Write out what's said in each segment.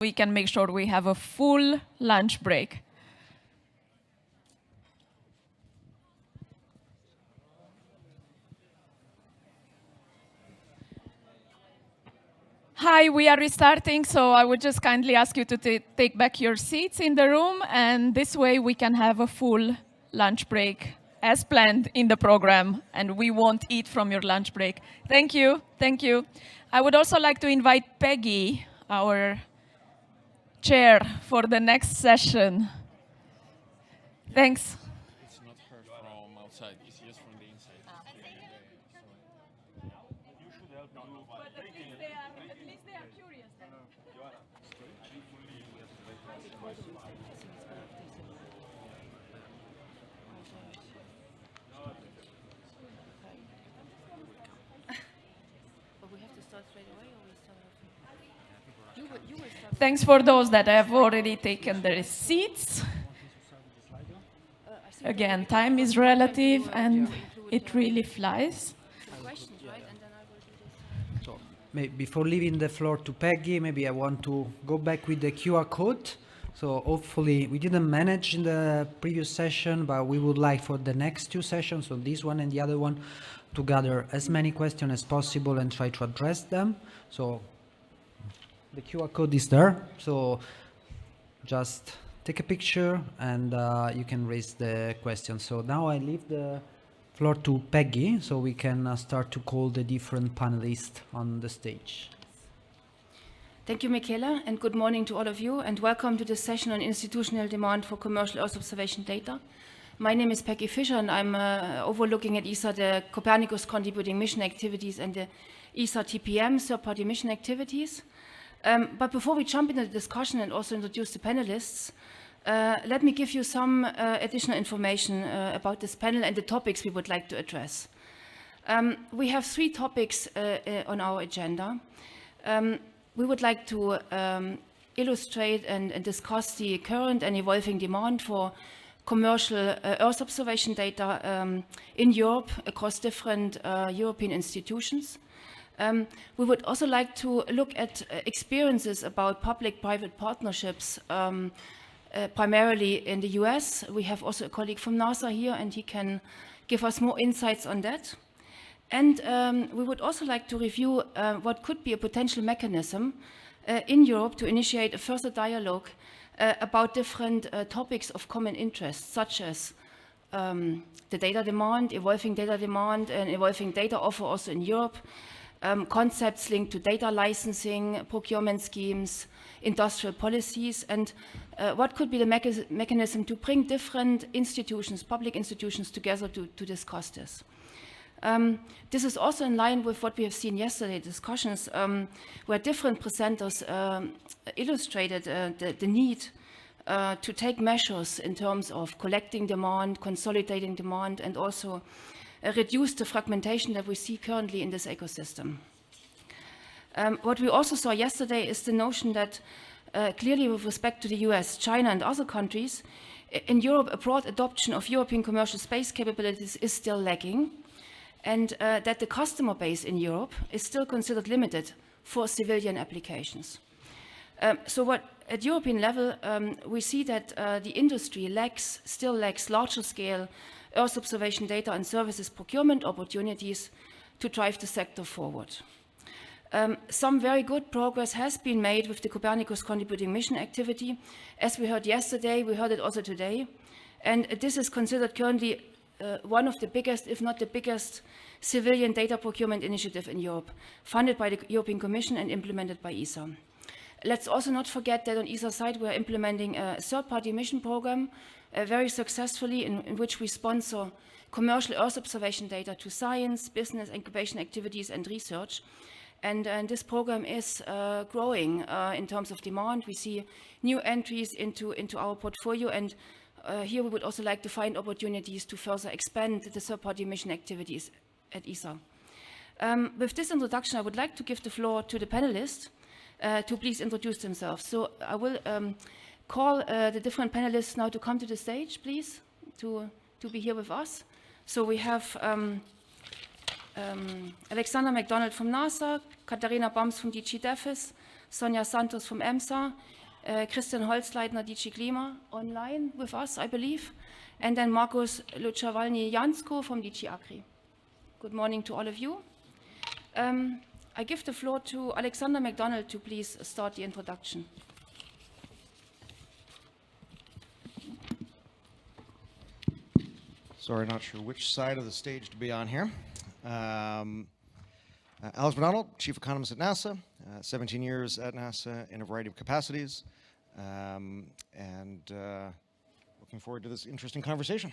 we can make sure we have a full lunch break. Hi, we are restarting, so I would just kindly ask you to take back your seats in the room, and this way we can have a full lunch break as planned in the program, and we won't eat from your lunch break. Thank you, thank you. I would also like to invite Peggy, our chair, for the next session. Thanks. It's not heard from outside, it's just from the inside. You should help now. But at least they are curious. Thanks for those that have already taken their seats. Again, time is relative and it really flies. So, before leaving the floor to Peggy, maybe I want to go back with the QR code. So hopefully we didn't manage in the previous session, but we would like for the next two sessions, so this one and the other one, to gather as many questions as possible and try to address them. So the QR code is there, so just take a picture and you can raise the question. So now I leave the floor to Peggy, so we can start to call the different panelists on the stage. Thank you, Michela, and good morning to all of you, and welcome to this session on institutional demand for commercial Earth observation data. My name is Peggy Fischer, and I'm overlooking at ESA the Copernicus contributing mission activities and the ESA TPM third-party mission activities. But before we jump into the discussion and also introduce the panelists, let me give you some additional information about this panel and the topics we would like to address. We have three topics on our agenda. We would like to illustrate and discuss the current and evolving demand for commercial Earth observation data in Europe across different European institutions. We would also like to look at experiences about public-private partnerships, primarily in the US. We have also a colleague from NASA here, and he can give us more insights on that. And we would also like to review what could be a potential mechanism in Europe to initiate a further dialogue about different topics of common interest, such as the data demand, evolving data demand, and evolving data offer also in Europe, concepts linked to data licensing, procurement schemes, industrial policies, and what could be the mechanism to bring different institutions, public institutions, together to discuss this. This is also in line with what we have seen yesterday, discussions where different presenters illustrated the need to take measures in terms of collecting demand, consolidating demand, and also reduce the fragmentation that we see currently in this ecosystem. What we also saw yesterday is the notion that clearly with respect to the US, China, and other countries, in Europe, a broad adoption of European commercial space capabilities is still lagging, and that the customer base in Europe is still considered limited for civilian applications. So what at European level, we see that the industry still lacks larger scale Earth observation data and services procurement opportunities to drive the sector forward. Some very good progress has been made with the Copernicus contributing mission activity. As we heard yesterday, we heard it also today. And this is considered currently one of the biggest, if not the biggest, civilian data procurement initiative in Europe, funded by the European Commission and implemented by ESA. Let's also not forget that on ESA's side, we're implementing a third-party mission program very successfully in which we sponsor commercial Earth observation data to science, business, incubation activities, and research. And this program is growing in terms of demand. We see new entries into our portfolio, and here we would also like to find opportunities to further expand the third-party mission activities at ESA. With this introduction, I would like to give the floor to the panelists to please introduce themselves. So I will call the different panelists now to come to the stage, please, to be here with us. So we have Alexander MacDonald from NASA, Katharina Bams from DG DEFIS, Sonja Santos from EMSA, Christian Holzleitner, DG Klima, online with us, I believe, and then Markus Luczawalny-Jansko from DG Agri. Good morning to all of you. I give the floor to Alexander MacDonald to please start the introduction. Sorry, not sure which side of the stage to be on here. Alex MacDonald, Chief Economist at NASA, 17 years at NASA in a variety of capacities, and looking forward to this interesting conversation.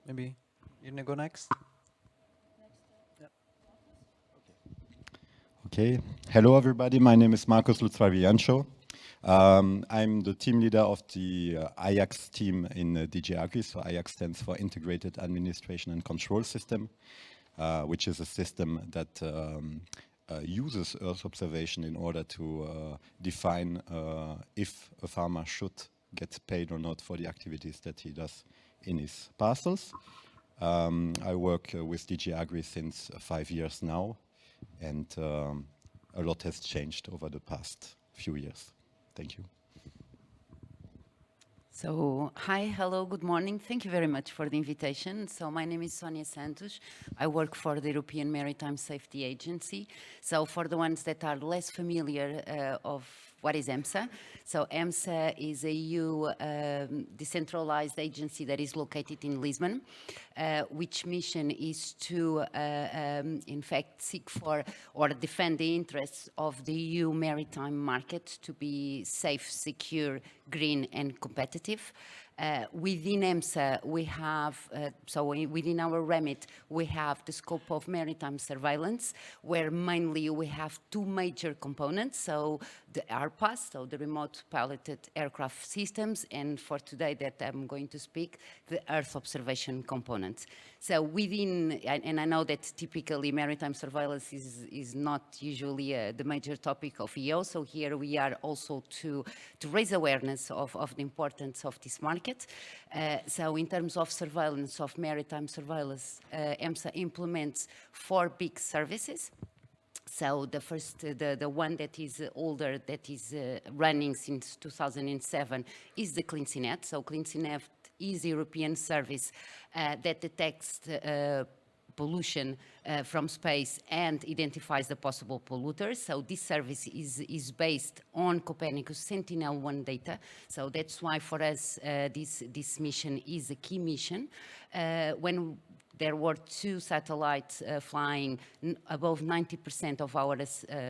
Maybe you're gonna go next? Okay. Hello, everybody. My name is Markus Luczawalny-Jansko. I'm the team leader of the IACS team in DG Agri. So IACS stands for Integrated Administration and Control System, which is a system that uses Earth observation in order to define if a farmer should get paid or not for the activities that he does in his parcels. I work with DG Agri since 5 years now, and a lot has changed over the past few years. Thank you. So, hi, hello, good morning. Thank you very much for the invitation. So, my name is Sonia Santos. I work for the European Maritime Safety Agency. So, for the ones that are less familiar of what is EMSA, so EMSA is a EU decentralized agency that is located in Lisbon, which mission is to, in fact, seek for or defend the interests of the EU maritime market to be safe, secure, green, and competitive. Within EMSA, we have, within our remit, we have the scope of maritime surveillance, where mainly we have two major components. So the RPAS, so the remote piloted aircraft systems, and for today that I'm going to speak, the Earth observation component. So within, and I know that typically maritime surveillance is not usually the major topic of EO, so here we are also to raise awareness of the importance of this market. So in terms of surveillance, of maritime surveillance, EMSA implements 4 big services. So the first, the one that is older, that is running since 2007, is the CleanSeaNet. So CleanSeaNet is a European service that detects pollution from space and identifies the possible polluters. So this service is based on Copernicus Sentinel-1 data. So that's why for us this mission is a key mission. When there were 2 satellites flying, above 90% of our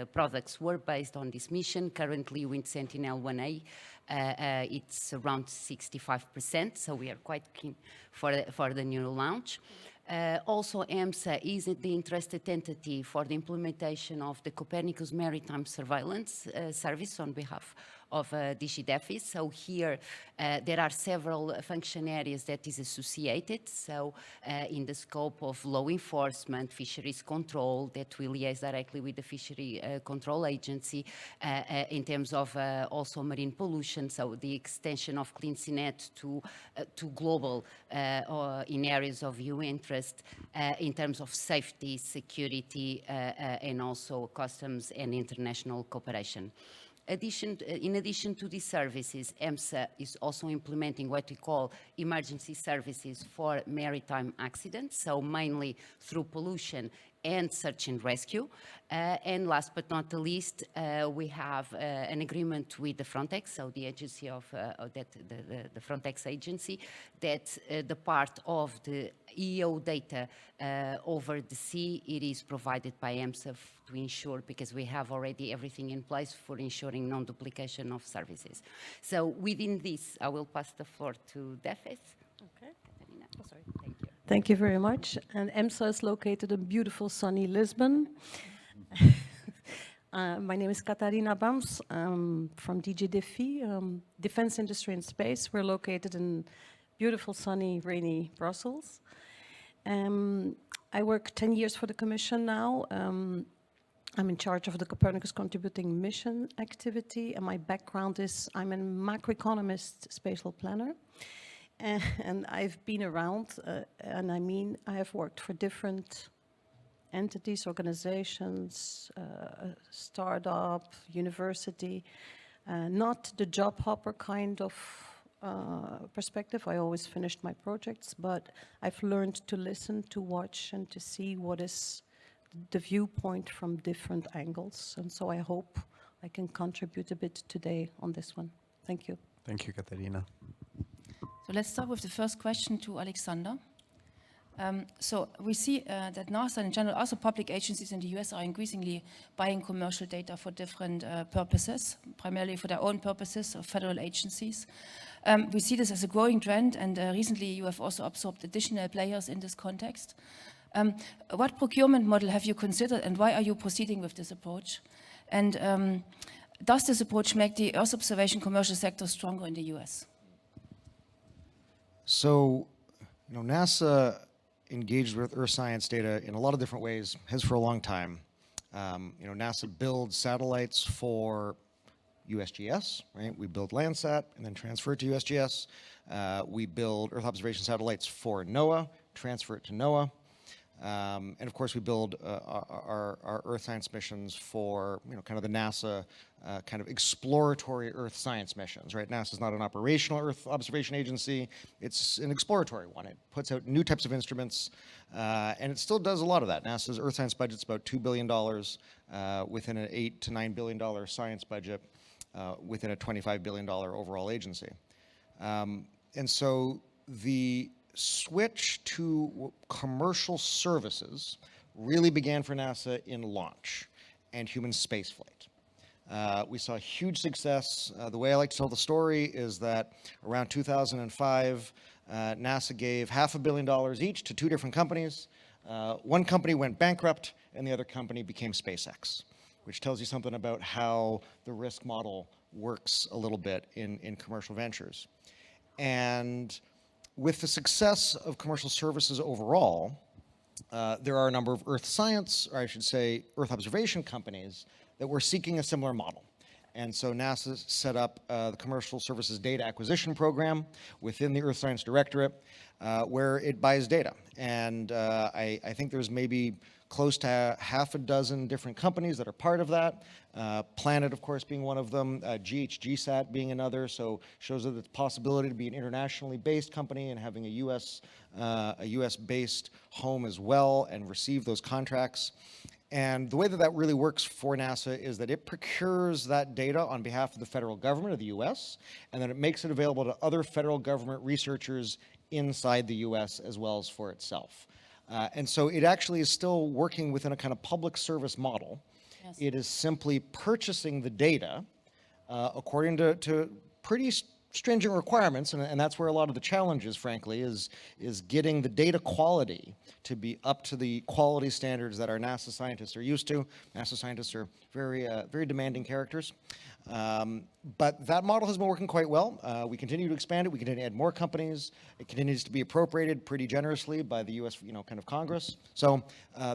products were based on this mission. Currently with Sentinel-1A, it's around 65%, so we are quite keen for the new launch. Also, EMSA is the interested entity for the implementation of the Copernicus Maritime Surveillance Service on behalf of DG DEFIS. So here there are several function areas that is associated. So in the scope of law enforcement, fisheries control, that we liaise directly with the Fishery Control Agency, in terms of also marine pollution, so the extension of CleanSeaNet to global in areas of EU interest, in terms of safety, security, and also customs and international cooperation. In addition to these services, EMSA is also implementing what we call emergency services for maritime accidents, so mainly through pollution and search and rescue. And last but not the least, we have an agreement with the Frontex, so the agency of the Frontex agency, that the part of the EO data over the sea, it is provided by EMSA to ensure, because we have already everything in place for ensuring non-duplication of services. So within this, I will pass the floor to Defis. Okay. Oh, sorry, thank you. Thank you very much. And EMSA is located in beautiful sunny Lisbon. My name is Katarina Bams. I'm from DG DEFI, Defense Industry and Space. We're located in beautiful sunny rainy Brussels. I work 10 years for the Commission now. I'm in charge of the Copernicus Contributing Mission activity, and my background is I'm a macroeconomist, spatial planner. And I've been around, and I mean, I have worked for different entities, organizations, startup, university, not the job hopper kind of perspective. I always finished my projects, but I've learned to listen, to watch, and to see what is the viewpoint from different angles. And so I hope I can contribute a bit today on this one. Thank you. Thank you, Katerina. So let's start with the first question to Alexander. So we see that NASA and in general, also public agencies in the US are increasingly buying commercial data for different purposes, primarily for their own purposes of federal agencies. We see this as a growing trend, and recently you have also absorbed additional players in this context. What procurement model have you considered, and why are you proceeding with this approach? And does this approach make the Earth observation commercial sector stronger in the US? So, NASA engaged with Earth science data in a lot of different ways, has for a long time. NASA builds satellites for USGS, right? We build Landsat and then transfer it to USGS. We build Earth observation satellites for NOAA, transfer it to NOAA. And of course, we build our Earth science missions for kind of the NASA kind of exploratory Earth science missions, right? NASA is not an operational Earth observation agency; it's an exploratory one. It puts out new types of instruments, and it still does a lot of that. NASA's Earth science budget's about $2 billion within an $8 to $9 billion science budget within a $25 billion overall agency. And so the switch to commercial services really began for NASA in launch and human spaceflight. We saw huge success. The way I like to tell the story is that around 2005, NASA gave $500 million each to two different companies. One company went bankrupt and the other company became SpaceX, which tells you something about how the risk model works a little bit in commercial ventures. And with the success of commercial services overall, there are a number of Earth science, or I should say Earth observation companies that were seeking a similar model. And so NASA set up the Commercial Services Data Acquisition Program within the Earth Science Directorate, where it buys data. And I think there's maybe close to half a dozen different companies that are part of that. Planet, of course, being one of them, GHGSat being another, so shows that the possibility to be an internationally based company and having a US-based home as well and receive those contracts. And the way that that really works for NASA is that it procures that data on behalf of the federal government of the US, and then it makes it available to other federal government researchers inside the US as well as for itself. And so it actually is still working within a kind of public service model. Yes. It is simply purchasing the data according to pretty stringent requirements, and that's where a lot of the challenges, frankly, is getting the data quality to be up to the quality standards that our NASA scientists are used to. NASA scientists are very demanding characters. But that model has been working quite well. We continue to expand it. We continue to add more companies. It continues to be appropriated pretty generously by the U.S. kind of Congress. So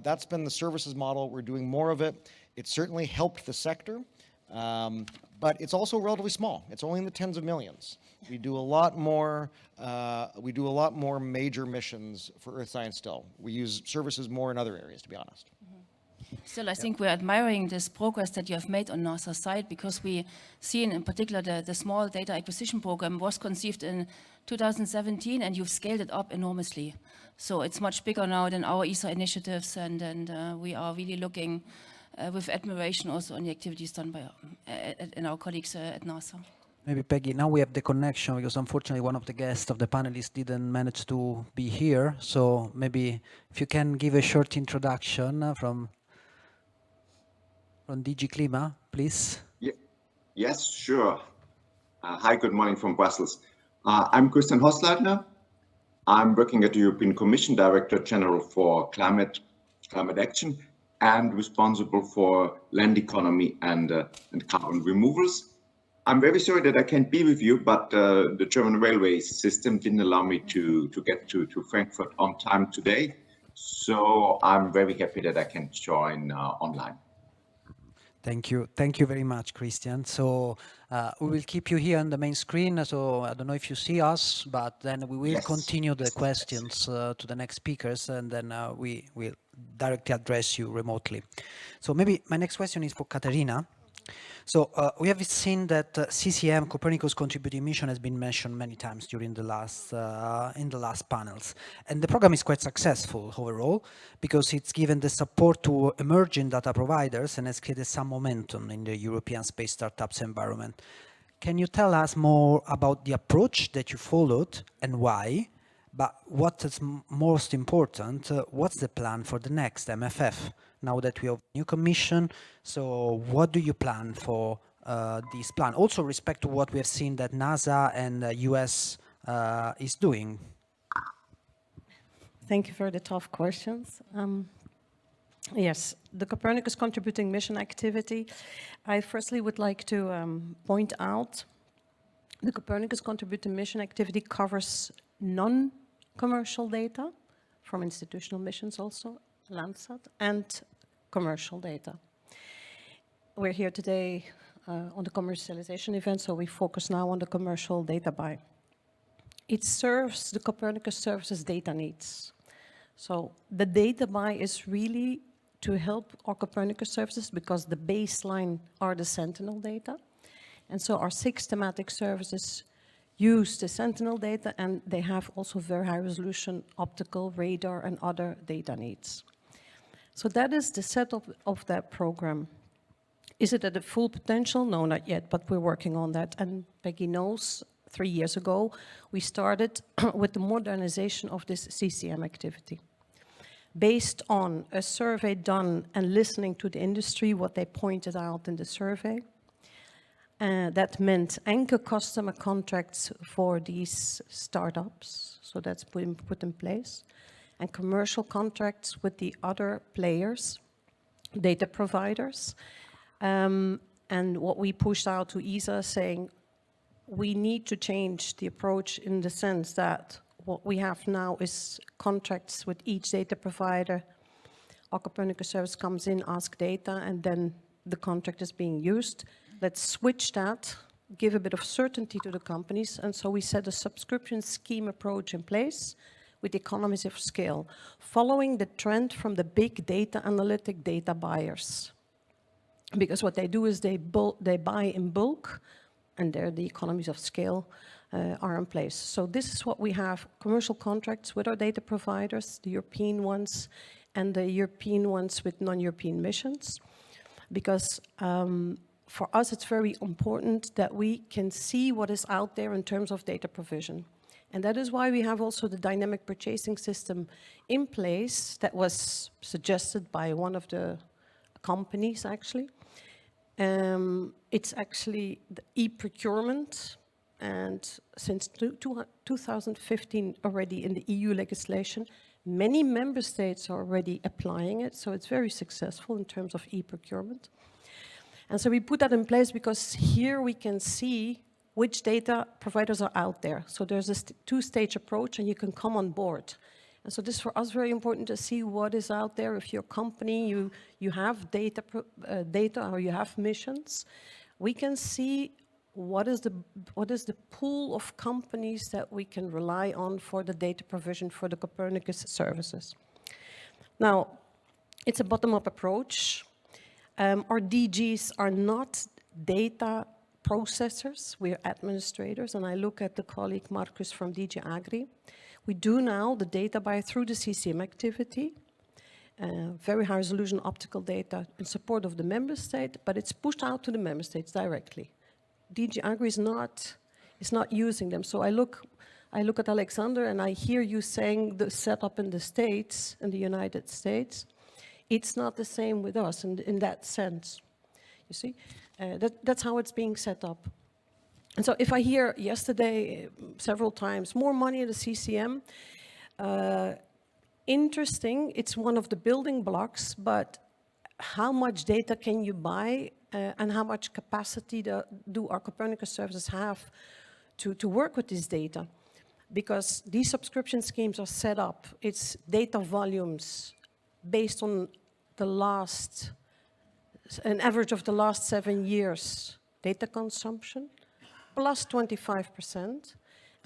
that's been the services model. We're doing more of it. It's certainly helped the sector, but it's also relatively small. It's only in the tens of millions. We do a lot more. We do a lot more major missions for Earth science still. We use services more in other areas, to be honest. Still, I think we're admiring this progress that you have made on NASA's side, because we see in particular the small data acquisition program was conceived in 2017 and you've scaled it up enormously. So it's much bigger now than our ESA initiatives, and we are really looking with admiration also on the activities done by and our colleagues at NASA. Maybe Peggy, now we have the connection because unfortunately one of the guests of the panelists didn't manage to be here. So maybe if you can give a short introduction from DG Klima, please. Yeah. Yes, sure. Hi, good morning from Brussels. I'm Christian Hosleitner. I'm working at the European Commission, Director General for Climate Action, and responsible for land economy and carbon removals. I'm very sorry that I can't be with you, but the German railway system didn't allow me to get to Frankfurt on time today. So I'm very happy that I can join online. Thank you. Thank you very much, Christian. So we will keep you here on the main screen. So I don't know if you see us, but then we will continue the questions to the next speakers, and then we will directly address you remotely. So maybe my next question is for Katerina. So we have seen that CCM, Copernicus Contributing Mission, has been mentioned many times during the last in the last panels, and the program is quite successful overall because it's given the support to emerging data providers and has created some momentum in the European space startups environment. Can you tell us more about the approach that you followed and why? But what is most important, what's the plan for the next MFF? Now that we have a new commission, so what do you plan for this plan? Also respect to what we have seen that NASA and US is doing. Thank you for the tough questions. Yes, the Copernicus Contributing Mission activity. I firstly would like to point out the Copernicus Contributing Mission activity covers non-commercial data from institutional missions also, Landsat, and commercial data. We're here today on the commercialization event, so we focus now on the commercial data buy. It serves the Copernicus services data needs. So the data buy is really to help our Copernicus services because the baseline are the Sentinel data. And so our 6 thematic services use the Sentinel data, and they have also very high resolution optical, radar, and other data needs. So that is the setup of that program. Is it at the full potential? No, not yet, but we're working on that. And Peggy knows 3 years ago, we started with the modernization of this CCM activity. Based on a survey done and listening to the industry, what they pointed out in the survey, that meant anchor customer contracts for these startups. So that's put in place. And commercial contracts with the other players, data providers. And what we pushed out to ESA saying, we need to change the approach in the sense that what we have now is contracts with each data provider. Our Copernicus service comes in, asks data, and then the contract is being used. Let's switch that, give a bit of certainty to the companies, and so we set a subscription scheme approach in place with economies of scale, following the trend from the big data analytic data buyers. Because what they do is they buy in bulk, and there the economies of scale are in place. So this is what we have, commercial contracts with our data providers, the European ones, and the European ones with non-European missions. Because for us, it's very important that we can see what is out there in terms of data provision. And that is why we have also the dynamic purchasing system in place that was suggested by one of the companies, actually. It's actually the e-procurement, and since 2015 already in the EU legislation, many member states are already applying it, so it's very successful in terms of e-procurement. And so we put that in place because here we can see which data providers are out there. So there's a two-stage approach, and you can come on board. And so this is for us very important to see what is out there. If your company, you have data or you have missions, we can see what is the pool of companies that we can rely on for the data provision for the Copernicus services. Now, it's a bottom-up approach. Our DGs are not data processors, we're administrators, and I look at the colleague Marcus from DG Agri. We do now the data buy through the CCM activity, very high resolution optical data in support of the member state, but it's pushed out to the member states directly. DG Agri is not using them. So I look at Alexander and I hear you saying the setup in the States, in the United States. It's not the same with us in that sense, you see? That's how it's being set up. And so if I hear yesterday several times, more money in the CCM, interesting, it's one of the building blocks, but how much data can you buy and how much capacity do our Copernicus services have to work with this data? Because these subscription schemes are set up, it's data volumes based on an average of the last 7 years data consumption, plus 25%.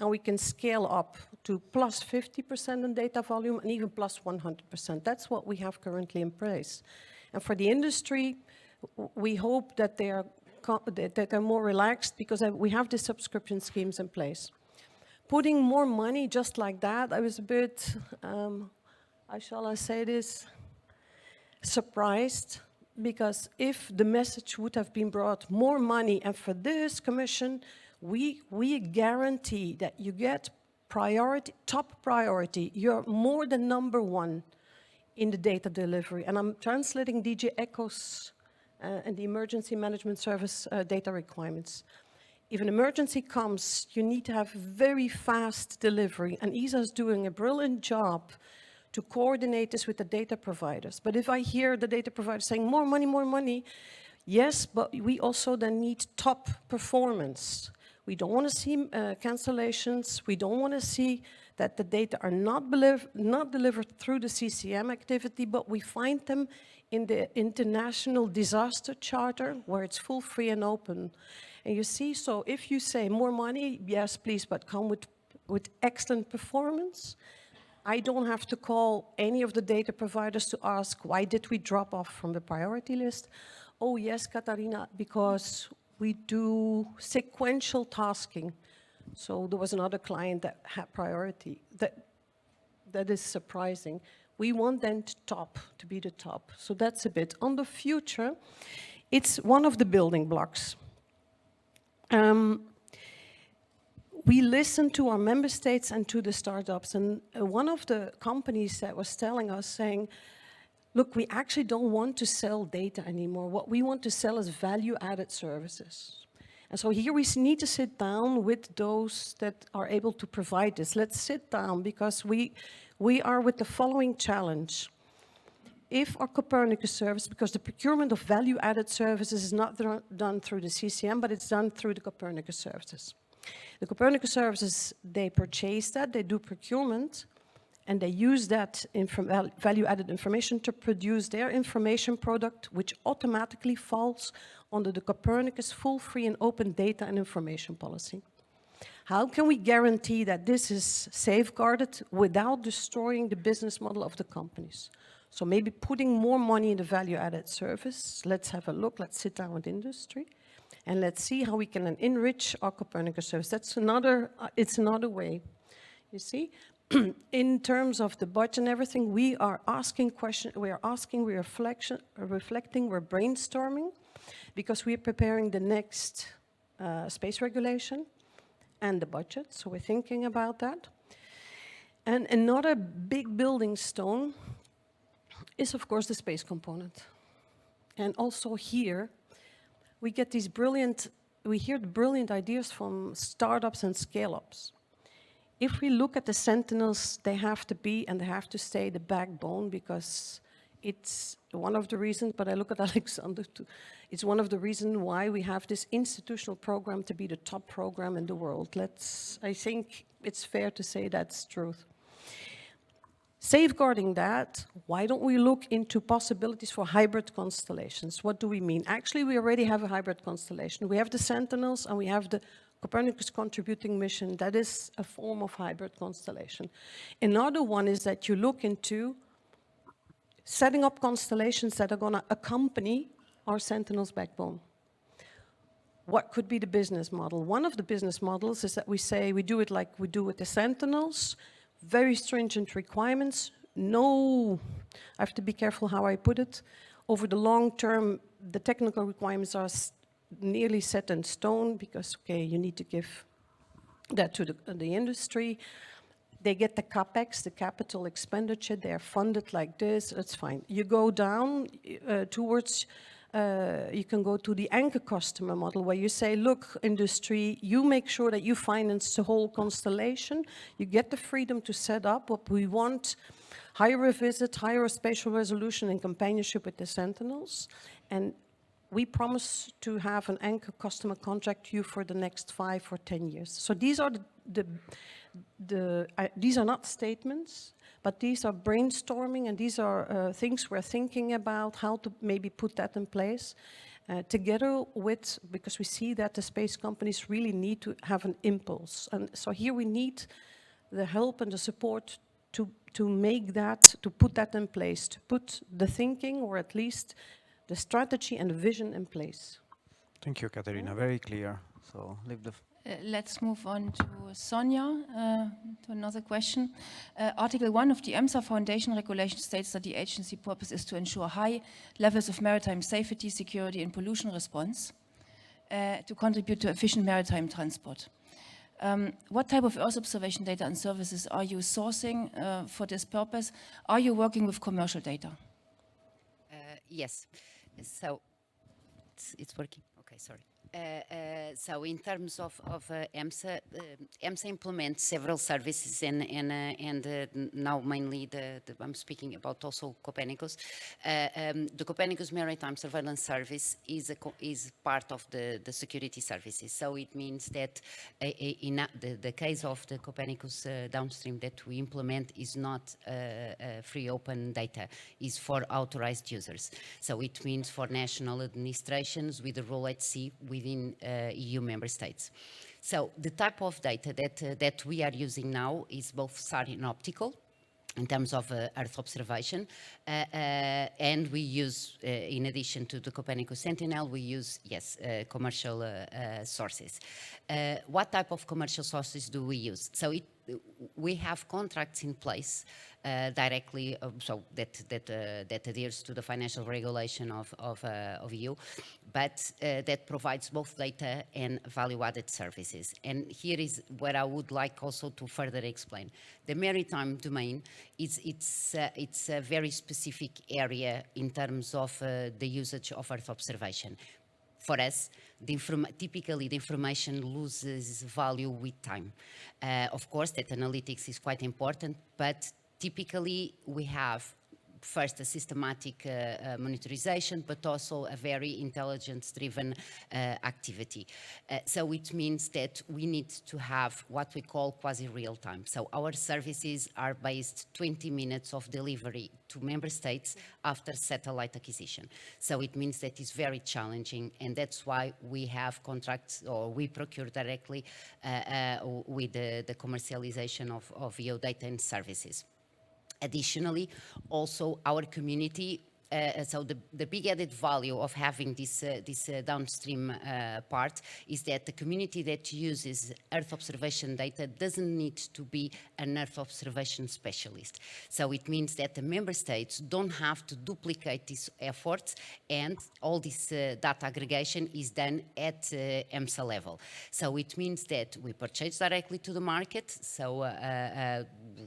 and we can scale up to plus 50% in data volume and even plus 100%. That's what we have currently in place. And for the industry, we hope that they are more relaxed because we have the subscription schemes in place. Putting more money just like that, I was a bit, how shall I say this, surprised, because if the message would have been brought more money, and for this commission, we guarantee that you get priority, top priority. You're more than number one in the data delivery. And I'm translating DG ECHO's and the emergency management service data requirements. If an emergency comes, you need to have very fast delivery, and ESA is doing a brilliant job to coordinate this with the data providers. But if I hear the data providers saying more money, yes, but we also then need top performance. We don't want to see cancellations. We don't want to see that the data are not delivered through the CCM activity, but we find them in the International Disaster Charter, where it's full, free, and open. And you see, so if you say more money, yes, please, but come with excellent performance. I don't have to call any of the data providers to ask, why did we drop off from the priority list? Oh, yes, Katarina, because we do sequential tasking. So there was another client that had priority. That is surprising. We want them to be the top. So that's a bit. On the future, it's one of the building blocks. We listen to our member states and to the startups. And one of the companies that was telling us, saying, look, we actually don't want to sell data anymore. What we want to sell is value-added services. And so here we need to sit down with those that are able to provide this. Let's sit down, because we are with the following challenge. If our Copernicus service, because the procurement of value-added services is not done through the CCM, but it's done through the Copernicus services. The Copernicus services, they purchase that, they do procurement, and they use that value-added information to produce their information product, which automatically falls under the Copernicus full, free, and open data and information policy. How can we guarantee that this is safeguarded without destroying the business model of the companies? So maybe putting more money in the value-added service. Let's have a look, let's sit down with industry, and let's see how we can enrich our Copernicus service. That's it's another way, you see? In terms of the budget and everything, we are asking questions, we are reflecting, we're brainstorming, because we are preparing the next space regulation and the budget, so we're thinking about that. And another big building stone is, of course, the space component. And also here, we get these we hear the brilliant ideas from startups and scale-ups. If we look at the Sentinels, they have to be and they have to stay the backbone, because it's one of the reasons, but I look at Alexander too, it's one of the reasons why we have this institutional program to be the top program in the world. I think it's fair to say that's truth. Safeguarding that, why don't we look into possibilities for hybrid constellations? What do we mean? Actually, we already have a hybrid constellation. We have the Sentinels and we have the Copernicus contributing mission. That is a form of hybrid constellation. Another one is that you look into setting up constellations that are going to accompany our Sentinel's backbone. What could be the business model? One of the business models is that we say we do it like we do with the Sentinels, very stringent requirements. No, I have to be careful how I put it. Over the long term, the technical requirements are nearly set in stone, because, okay, you need to give that to the industry. They get the CapEx, the capital expenditure, they're funded like this, it's fine. You go down towards, you can go to the anchor customer model, where you say, look, industry, you make sure that you finance the whole constellation. You get the freedom to set up what we want, higher revisit, higher spatial resolution in companionship with the Sentinels. And we promise to have an anchor customer contract you for the next 5 or 10 years. So these are these are not statements, but these are brainstorming, and these are things we're thinking about how to maybe put that in place. together with, because we see that the space companies really need to have an impulse. And so here we need the help and the support to make that, to put that in place, to put the thinking, or at least the strategy and the vision in place. Thank you, Katerina. Very clear. So leave the. Let's move on to Sonia, to another question. Article 1 of the EMSA Foundation regulation states that the agency purpose is to ensure high levels of maritime safety, security and pollution response to contribute to efficient maritime transport. What type of Earth observation data and services are you sourcing for this purpose? Are you working with commercial data? Yes, so it's working. Okay, sorry. So in terms of EMSA, EMSA implements several services and now mainly I'm speaking about also Copernicus. The Copernicus Maritime Surveillance Service is part of the security services. So it means that in the case of the Copernicus downstream that we implement is not free open data, is for authorized users. So it means for national administrations with a role at sea within EU member states. So the type of data that we are using now is both SAR and optical in terms of Earth observation, and we use, in addition to the Copernicus Sentinel, we use, yes, commercial sources. What type of commercial sources do we use? So we have contracts in place directly, so that adheres to the financial regulation of EU, but that provides both data and value-added services. And here is where I would like also to further explain. The maritime domain it's a very specific area in terms of the usage of Earth observation. For us, typically the information loses value with time. Of course, data analytics is quite important, but typically we have first a systematic monitorization, but also a very intelligence-driven activity. So it means that we need to have what we call quasi-real time. So our services are based 20 minutes of delivery to member states after satellite acquisition. So it means that it's very challenging, and that's why we have contracts, or we procure directly with the commercialization of EO data and services. Additionally, also our community, so the big added value of having this downstream part is that the community that uses Earth observation data doesn't need to be an Earth observation specialist. So it means that the member states don't have to duplicate these efforts, and all this data aggregation is done at EMSA level. So it means that we purchase directly to the market, so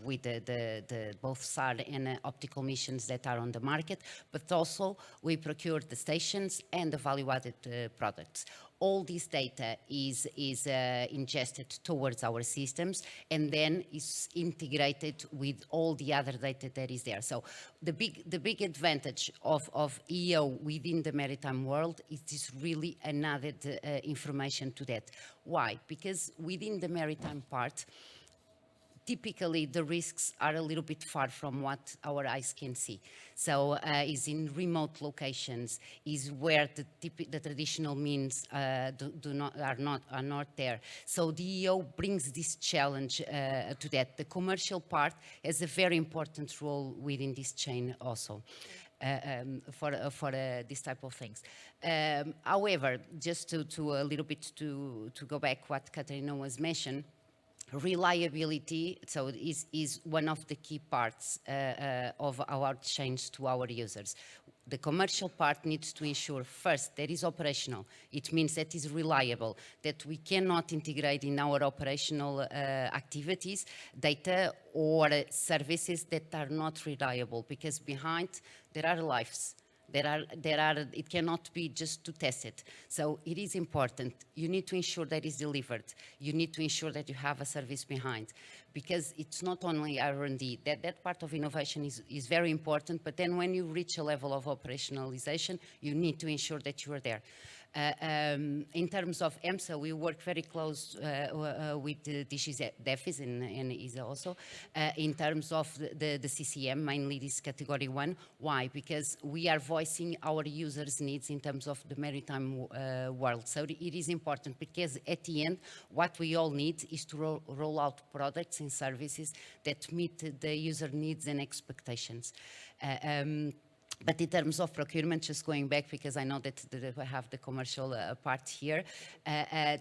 with the both SAR and optical missions that are on the market, but also we procure the stations and the value-added products. All this data is ingested towards our systems and then is integrated with all the other data that is there. So the big advantage of EO within the maritime world is really an added information to that. Why? Because within the maritime part, typically the risks are a little bit far from what our eyes can see. So is in remote locations, is where the traditional means are not there. So the EO brings this challenge to that. The commercial part has a very important role within this chain also. For this type of things. However, just to a little bit to go back what Katerina was mentioned, reliability, so is one of the key parts of our change to our users. The commercial part needs to ensure first that is operational. It means that is reliable, that we cannot integrate in our operational activities data or services that are not reliable, because behind there are lives. It cannot be just to test it. So it is important. You need to ensure that it's delivered. You need to ensure that you have a service behind, because it's not only R&D. That part of innovation is very important, but then when you reach a level of operationalization, you need to ensure that you are there. In terms of EMSA, we work very close with the DG DEFIS and ESA also. In terms of the CCM, mainly this category 1. Why? Because we are voicing our users' needs in terms of the maritime world. So it is important because at the end, what we all need is to roll out products and services that meet the user needs and expectations. But in terms of procurement, just going back, because I know that I have the commercial part here,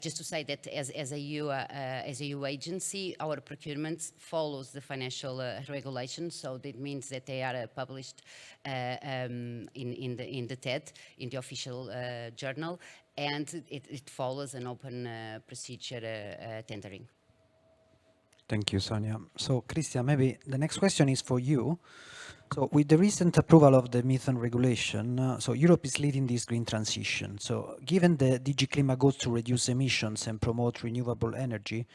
just to say that as a EU agency, our procurement follows the financial regulations. So that means that they are published in the TED, in the official journal, and it follows an open procedure tendering. Thank you, Sonia. So, Christian, maybe the next question is for you. So, with the recent approval of the methane regulation, so Europe is leading this green transition. So, given the DG Climate goals to reduce emissions and promote renewable energy,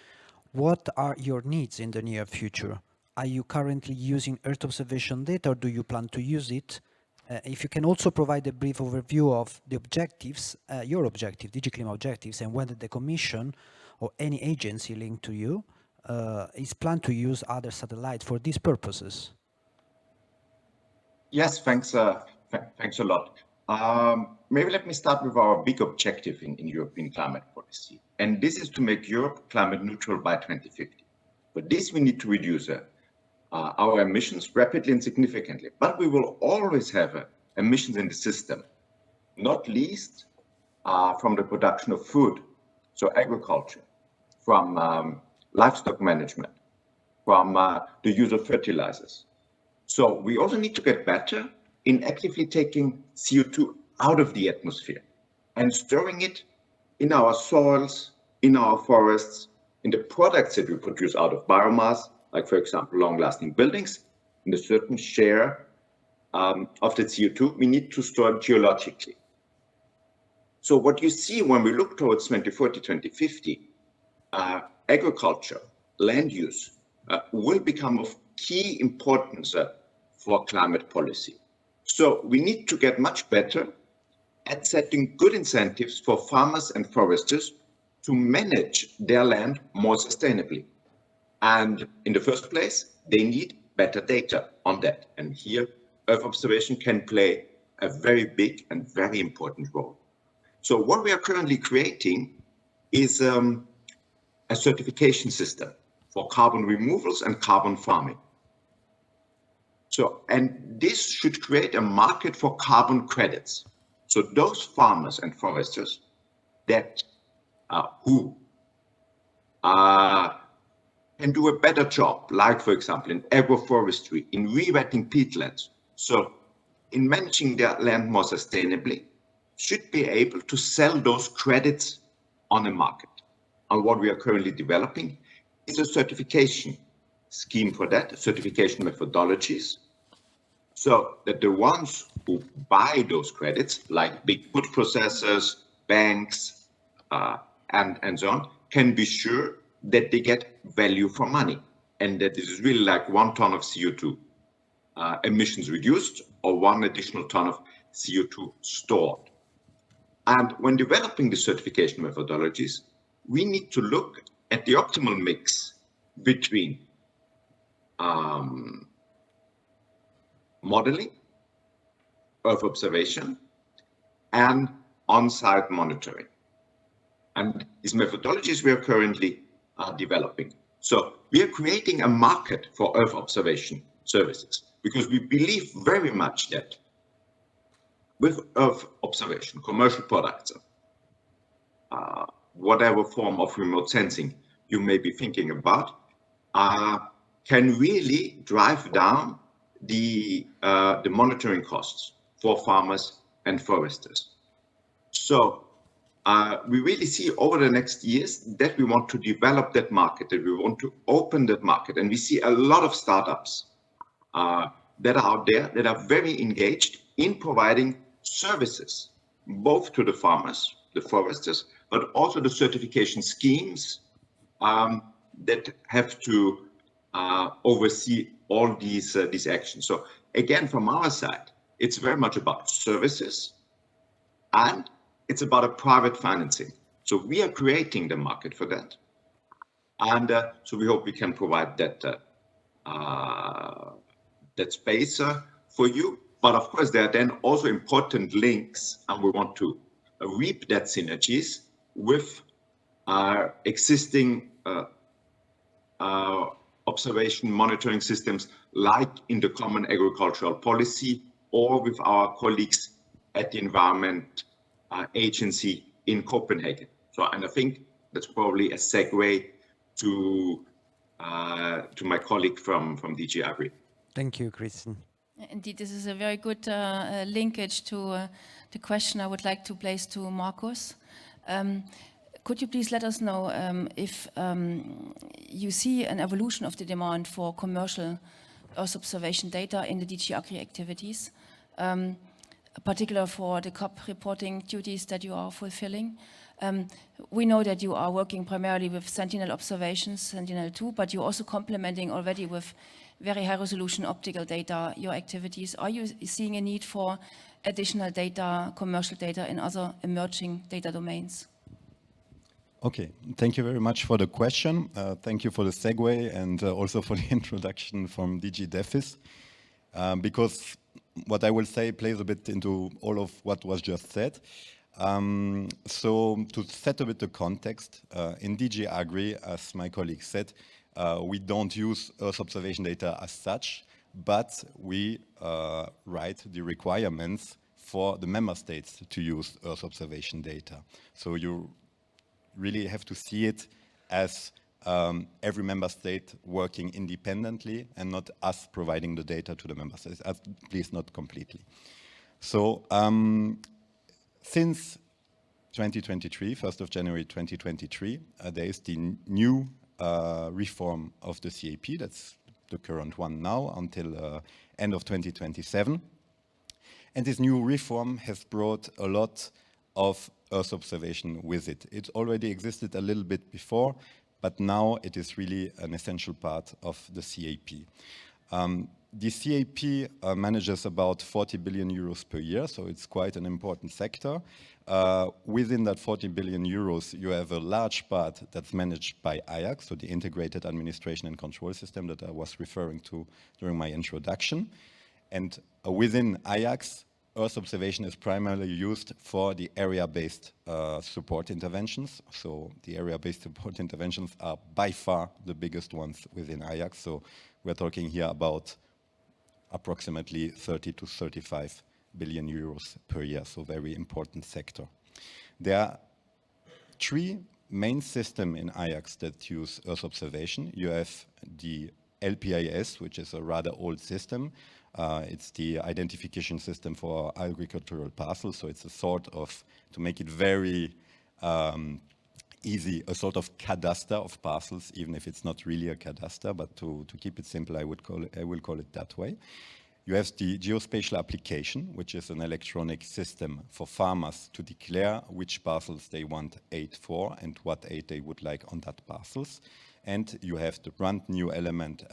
what are your needs in the near future? Are you currently using Earth observation data, or do you plan to use it? If you can also provide a brief overview of the objectives, your objective, DG Climate objectives, and whether the Commission or any agency linked to you is planned to use other satellites for these purposes. Yes, thanks a lot. Maybe let me start with our big objective in European climate policy. And this is to make Europe climate neutral by 2050. For this, we need to reduce our emissions rapidly and significantly. But we will always have emissions in the system, not least from the production of food, so agriculture, from livestock management, from the use of fertilizers. So we also need to get better in actively taking CO2 out of the atmosphere and storing it in our soils, in our forests, in the products that we produce out of biomass, like, for example, long-lasting buildings. In a certain share of the CO2, we need to store it geologically. So what you see when we look towards 2040, 2050, agriculture, land use will become of key importance for climate policy. So we need to get much better at setting good incentives for farmers and foresters to manage their land more sustainably. And in the first place, they need better data on that. And here, Earth observation can play a very big and very important role. So what we are currently creating is a certification system for carbon removals and carbon farming. So, and this should create a market for carbon credits. So those farmers and foresters that who can do a better job, like, for example, in agroforestry, in rewetting peatlands, so in managing their land more sustainably, should be able to sell those credits on the market. And what we are currently developing is a certification scheme for that, certification methodologies, so that the ones who buy those credits, like big food processors, banks, and so on, can be sure that they get value for money, and that this is really like 1 ton of CO2 emissions reduced or 1 additional ton of CO2 stored. And when developing the certification methodologies, we need to look at the optimal mix between modeling, Earth observation, and on-site monitoring. And these methodologies we are currently developing. So we are creating a market for Earth observation services because we believe very much that with Earth observation, commercial products, whatever form of remote sensing you may be thinking about, can really drive down the monitoring costs for farmers and foresters. So we really see over the next years that we want to develop that market, that we want to open that market. And we see a lot of startups that are out there that are very engaged in providing services, both to the farmers, the foresters, but also the certification schemes that have to oversee all these actions. So again, from our side, it's very much about services, and it's about a private financing. So we are creating the market for that. And so we hope we can provide that that space for you. But of course, there are then also important links, and we want to reap that synergies with our existing observation monitoring systems, like in the Common Agricultural Policy, or with our colleagues at the Environment Agency in Copenhagen. So, and I think that's probably a segue to my colleague from DG Agri. Thank you, Christian. Indeed, this is a very good linkage to the question I would like to place to Markus. Could you please let us know if you see an evolution of the demand for commercial Earth observation data in the DG Agri activities, particularly for the COP reporting duties that you are fulfilling? We know that you are working primarily with Sentinel observations, Sentinel-2, but you're also complementing already with very high resolution optical data your activities. Are you seeing a need for additional data, commercial data in other emerging data domains? Okay, thank you very much for the question. Thank you for the segue and also for the introduction from DG DEFIS, because what I will say plays a bit into all of what was just said. So to set a bit the context, in DG Agri, as my colleague said, we don't use Earth observation data as such, but we write the requirements for the member states to use Earth observation data. So you really have to see it as every member state working independently and not us providing the data to the member states, at least not completely. So since 2023, 1st of January 2023, there is the new reform of the CAP, that's the current one now, until end of 2027. And this new reform has brought a lot of Earth observation with it. It already existed a little bit before, but now it is really an essential part of the CAP. The CAP manages about 40 billion euros per year, so it's quite an important sector. Within that 40 billion euros, you have a large part that's managed by IAC, so the Integrated Administration and Control System that I was referring to during my introduction. And within IAC, Earth observation is primarily used for the area-based support interventions. So the area-based support interventions are by far the biggest ones within IAC. So we're talking here about approximately 30 to 35 billion euros per year, so very important sector. There are three main systems in IAC that use Earth observation. You have the LPIS, which is a rather old system. It's the identification system for agricultural parcels, so it's a sort of, to make it very easy, a sort of cadastre of parcels, even if it's not really a cadastre, but to keep it simple, I will call it that way. You have the geospatial application, which is an electronic system for farmers to declare which parcels they want aid for and what aid they would like on that parcels. And you have the brand new element,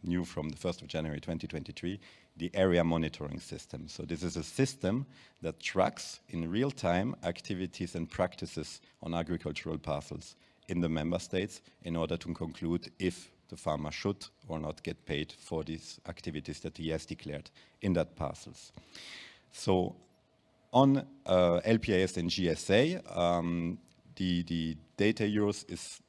new from the 1st of January 2023, the area monitoring system. So this is a system that tracks in real time activities and practices on agricultural parcels in the member states in order to conclude if the farmer should or not get paid for these activities that he has declared in that parcels. So on LPIS and GSA, the data use is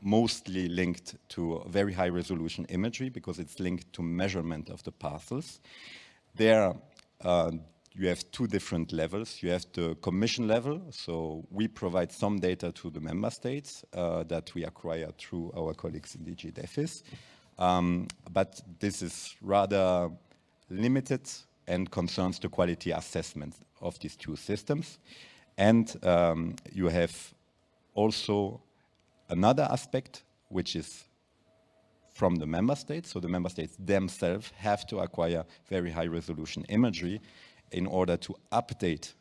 mostly linked to very high resolution imagery because it's linked to measurement of the parcels. There you have two different levels. You have the commission level, so we provide some data to the member states that we acquire through our colleagues in DG DEFIS. But this is rather limited and concerns the quality assessment of these two systems. And you have also another aspect, which is from the member states. So the member states themselves have to acquire very high resolution imagery in order to update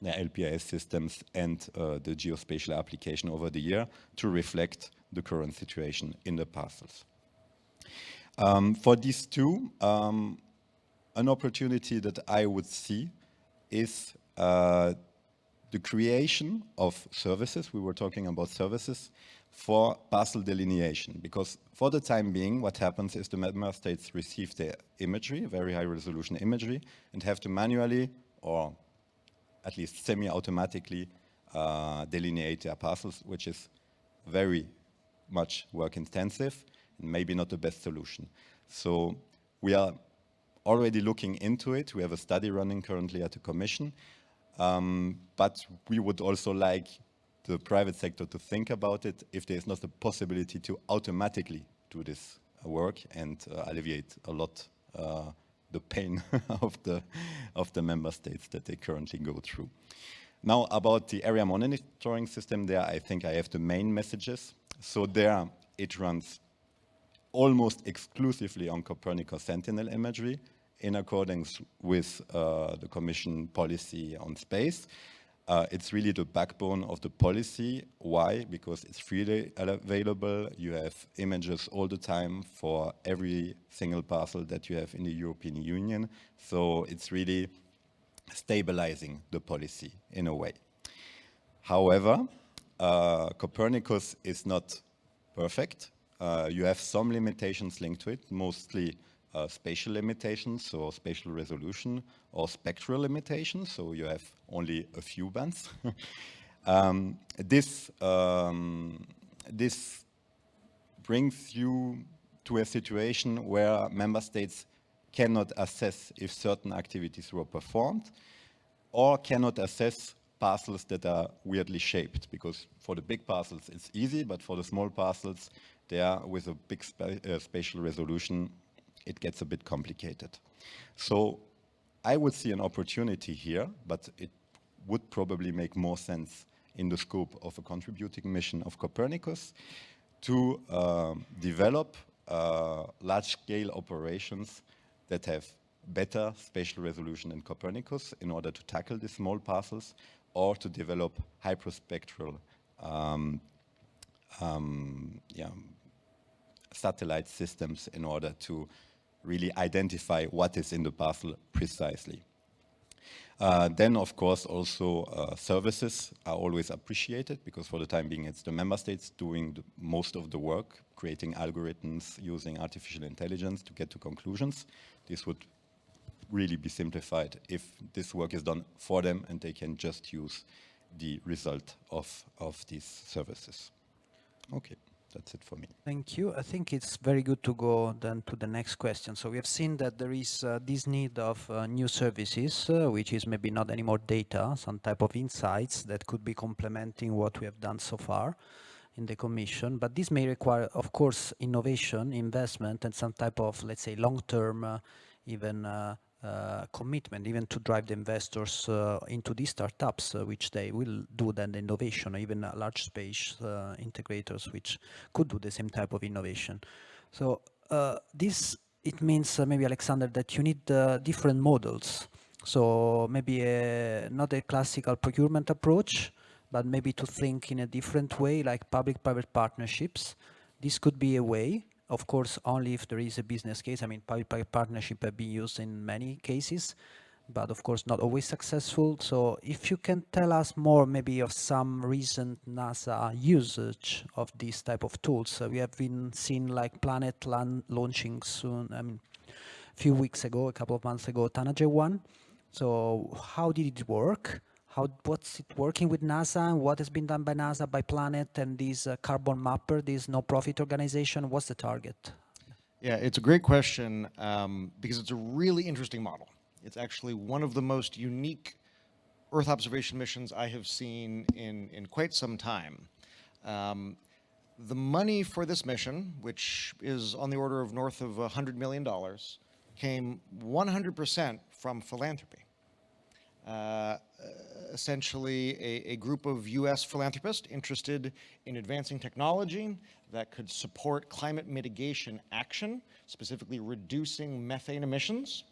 the LPIS systems and the geospatial application over the year to reflect the current situation in the parcels. For these two, an opportunity that I would see is the creation of services, we were talking about services, for parcel delineation. Because for the time being, what happens is the member states receive their imagery, very high resolution imagery, and have to manually, or at least semi-automatically, delineate their parcels, which is very much work intensive and maybe not the best solution. So we are already looking into it. We have a study running currently at the Commission, but we would also like the private sector to think about it if there is not a possibility to automatically do this work and alleviate a lot the pain of the member states that they currently go through. Now about the area monitoring system, there I think I have the main messages. So there it runs almost exclusively on Copernicus Sentinel imagery in accordance with the Commission policy on space. It's really the backbone of the policy. Why? Because it's freely available. You have images all the time for every single parcel that you have in the European Union. So it's really stabilizing the policy in a way. However, Copernicus is not perfect. You have some limitations linked to it, mostly spatial limitations, so spatial resolution, or spectral limitations, so you have only a few bands. This brings you to a situation where member states cannot assess if certain activities were performed, or cannot assess parcels that are weirdly shaped, because for the big parcels it's easy, but for the small parcels, they are with a big spatial resolution, it gets a bit complicated. So I would see an opportunity here, but it would probably make more sense in the scope of a contributing mission of Copernicus to develop large-scale operations that have better spatial resolution than Copernicus in order to tackle the small parcels, or to develop hyperspectral satellite systems in order to really identify what is in the parcel precisely. Then, of course, also services are always appreciated, because for the time being it's the member states doing most of the work, creating algorithms, using artificial intelligence to get to conclusions. This would really be simplified if this work is done for them and they can just use the result of these services. Okay. That's it for me. Thank you. I think it's very good to go then to the next question. So we have seen that there is this need of new services, which is maybe not anymore data, some type of insights that could be complementing what we have done so far in the Commission. But this may require, of course, innovation, investment, and some type of, let's say, long-term commitment, even to drive the investors into these startups, which they will do then the innovation, or even large space integrators, which could do the same type of innovation. So it means maybe, Alexander, that you need different models. So maybe not a classical procurement approach, but maybe to think in a different way, like public-private partnerships. This could be a way. Of course, only if there is a business case. I mean, public-private partnership have been used in many cases, but of course not always successful. So if you can tell us more maybe of some recent NASA usage of these type of tools. We have been seeing like Planet launching soon, I mean, a few weeks ago, a couple of months ago, Tanager 1. So how did it work? What's it working with NASA, and what has been done by NASA, by Planet, and this carbon mapper, this no-profit organization? What's the target? Yeah, it's a great question because it's a really interesting model. It's actually one of the most unique Earth observation missions I have seen in quite some time. The money for this mission, which is on the order of north of $100 million, came 100% from philanthropy. Essentially a group of US philanthropists interested in advancing technology that could support climate mitigation action, specifically reducing methane emissions,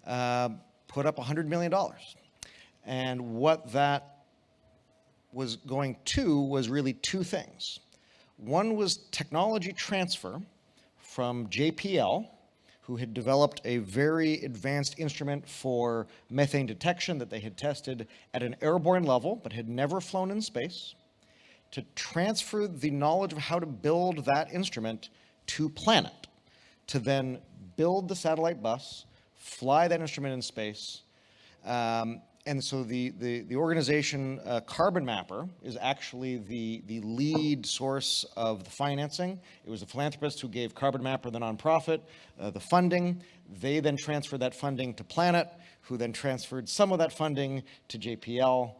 put up $100 million. And what that was going to was really two things. One was technology transfer from JPL, who had developed a very advanced instrument for methane detection that they had tested at an airborne level, but had never flown in space, to transfer the knowledge of how to build that instrument to Planet, to then build the satellite bus, fly that instrument in space. And so the organization Carbon Mapper is actually the lead source of the financing. It was the philanthropist who gave Carbon Mapper, the nonprofit, the funding. They then transferred that funding to Planet, who then transferred some of that funding to JPL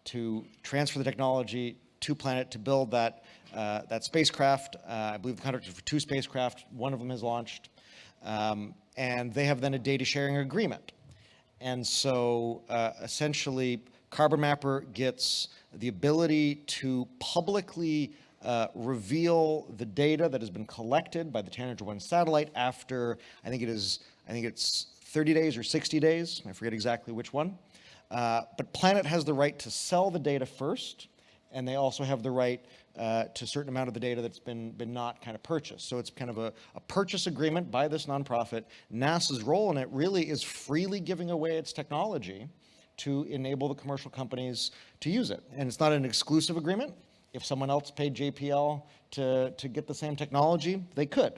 to transfer the technology to Planet to build that, that spacecraft. I believe the contract is for 2 spacecraft. One of them has launched. And they have then a data sharing agreement. And so essentially, Carbon Mapper gets the ability to publicly reveal the data that has been collected by the Tanager 1 satellite after, I think it's 30 days or 60 days. I forget exactly which one. But Planet has the right to sell the data first, and they also have the right to a certain amount of the data that's been not kind of purchased. So it's kind of a purchase agreement by this nonprofit. NASA's role in it really is freely giving away its technology to enable the commercial companies to use it. And it's not an exclusive agreement. If someone else paid JPL to get the same technology, they could.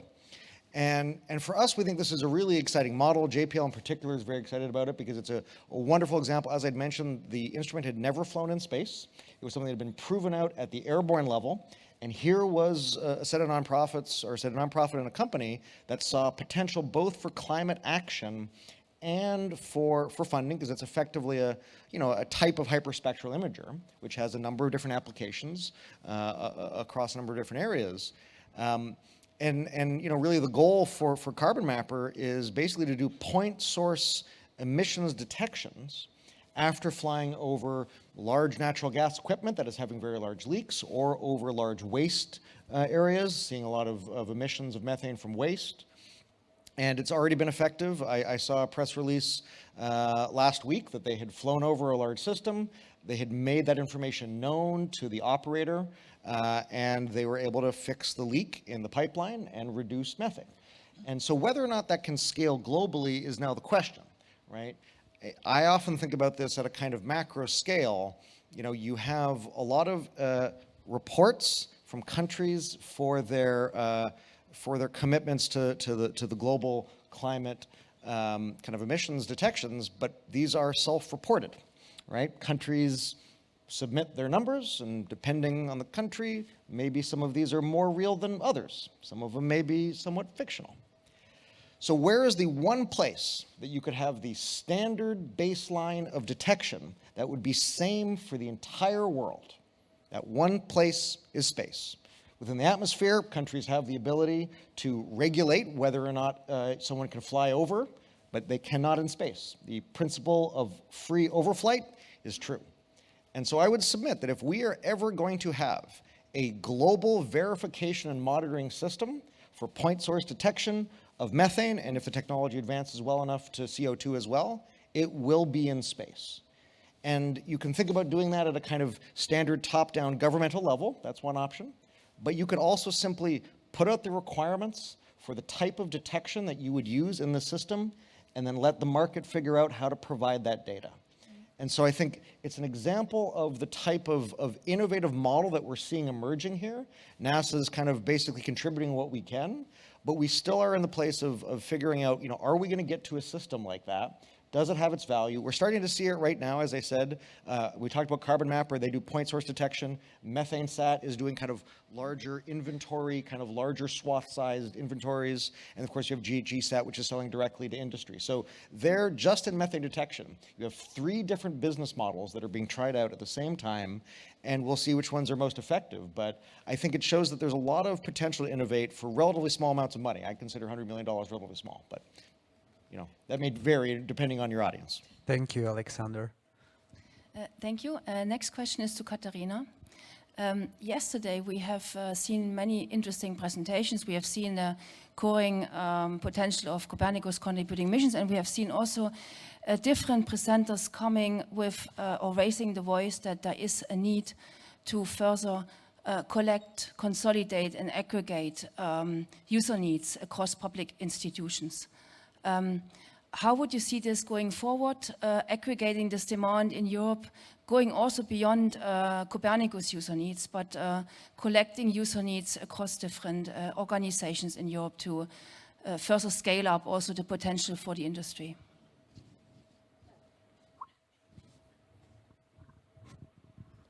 And for us, we think this is a really exciting model. JPL in particular is very excited about it because it's a wonderful example. As I'd mentioned, the instrument had never flown in space. It was something that had been proven out at the airborne level. And here was a set of nonprofits, or a set of nonprofit and a company that saw potential both for climate action and for funding, because it's effectively a type of hyperspectral imager, which has a number of different applications across a number of different areas. And really the goal for Carbon Mapper is basically to do point source emissions detections after flying over large natural gas equipment that is having very large leaks, or over large waste areas, seeing a lot of emissions of methane from waste. And it's already been effective. I saw a press release last week that they had flown over a large system. They had made that information known to the operator, and they were able to fix the leak in the pipeline and reduce methane. And so whether or not that can scale globally is now the question, right? I often think about this at a kind of macro scale. You have a lot of reports from countries for their commitments to the global climate kind of emissions detections, but these are self-reported, right? Countries submit their numbers, and depending on the country, maybe some of these are more real than others. Some of them may be somewhat fictional. So where is the one place that you could have the standard baseline of detection that would be same for the entire world? That one place is space. Within the atmosphere, countries have the ability to regulate whether or not someone can fly over, but they cannot in space. The principle of free overflight is true. And so I would submit that if we are ever going to have a global verification and monitoring system for point source detection of methane, and if the technology advances well enough to CO2 as well, it will be in space. And you can think about doing that at a kind of standard top-down governmental level. That's one option. But you could also simply put out the requirements for the type of detection that you would use in the system, and then let the market figure out how to provide that data. And so I think it's an example of the type of innovative model that we're seeing emerging here. NASA is kind of basically contributing what we can, but we still are in the place of figuring out, are we going to get to a system like that? Does it have its value? We're starting to see it right now, as I said. We talked about Carbon Mapper. They do point source detection. MethaneSat is doing kind of larger inventory, kind of larger swath-sized inventories. And of course, you have GSat, which is selling directly to industry. So there, just in methane detection, you have 3 different business models that are being tried out at the same time, and we'll see which ones are most effective. But I think it shows that there's a lot of potential to innovate for relatively small amounts of money. I consider $100 million relatively small, but that may vary depending on your audience. Thank you, Alexander. Thank you. Next question is to Katharina. Yesterday, we have seen many interesting presentations. We have seen the growing potential of Copernicus contributing missions, and we have seen also different presenters coming with or raising the voice that there is a need to further collect, consolidate, and aggregate user needs across public institutions. How would you see this going forward, aggregating this demand in Europe, going also beyond Copernicus user needs, but collecting user needs across different organizations in Europe to further scale up also the potential for the industry?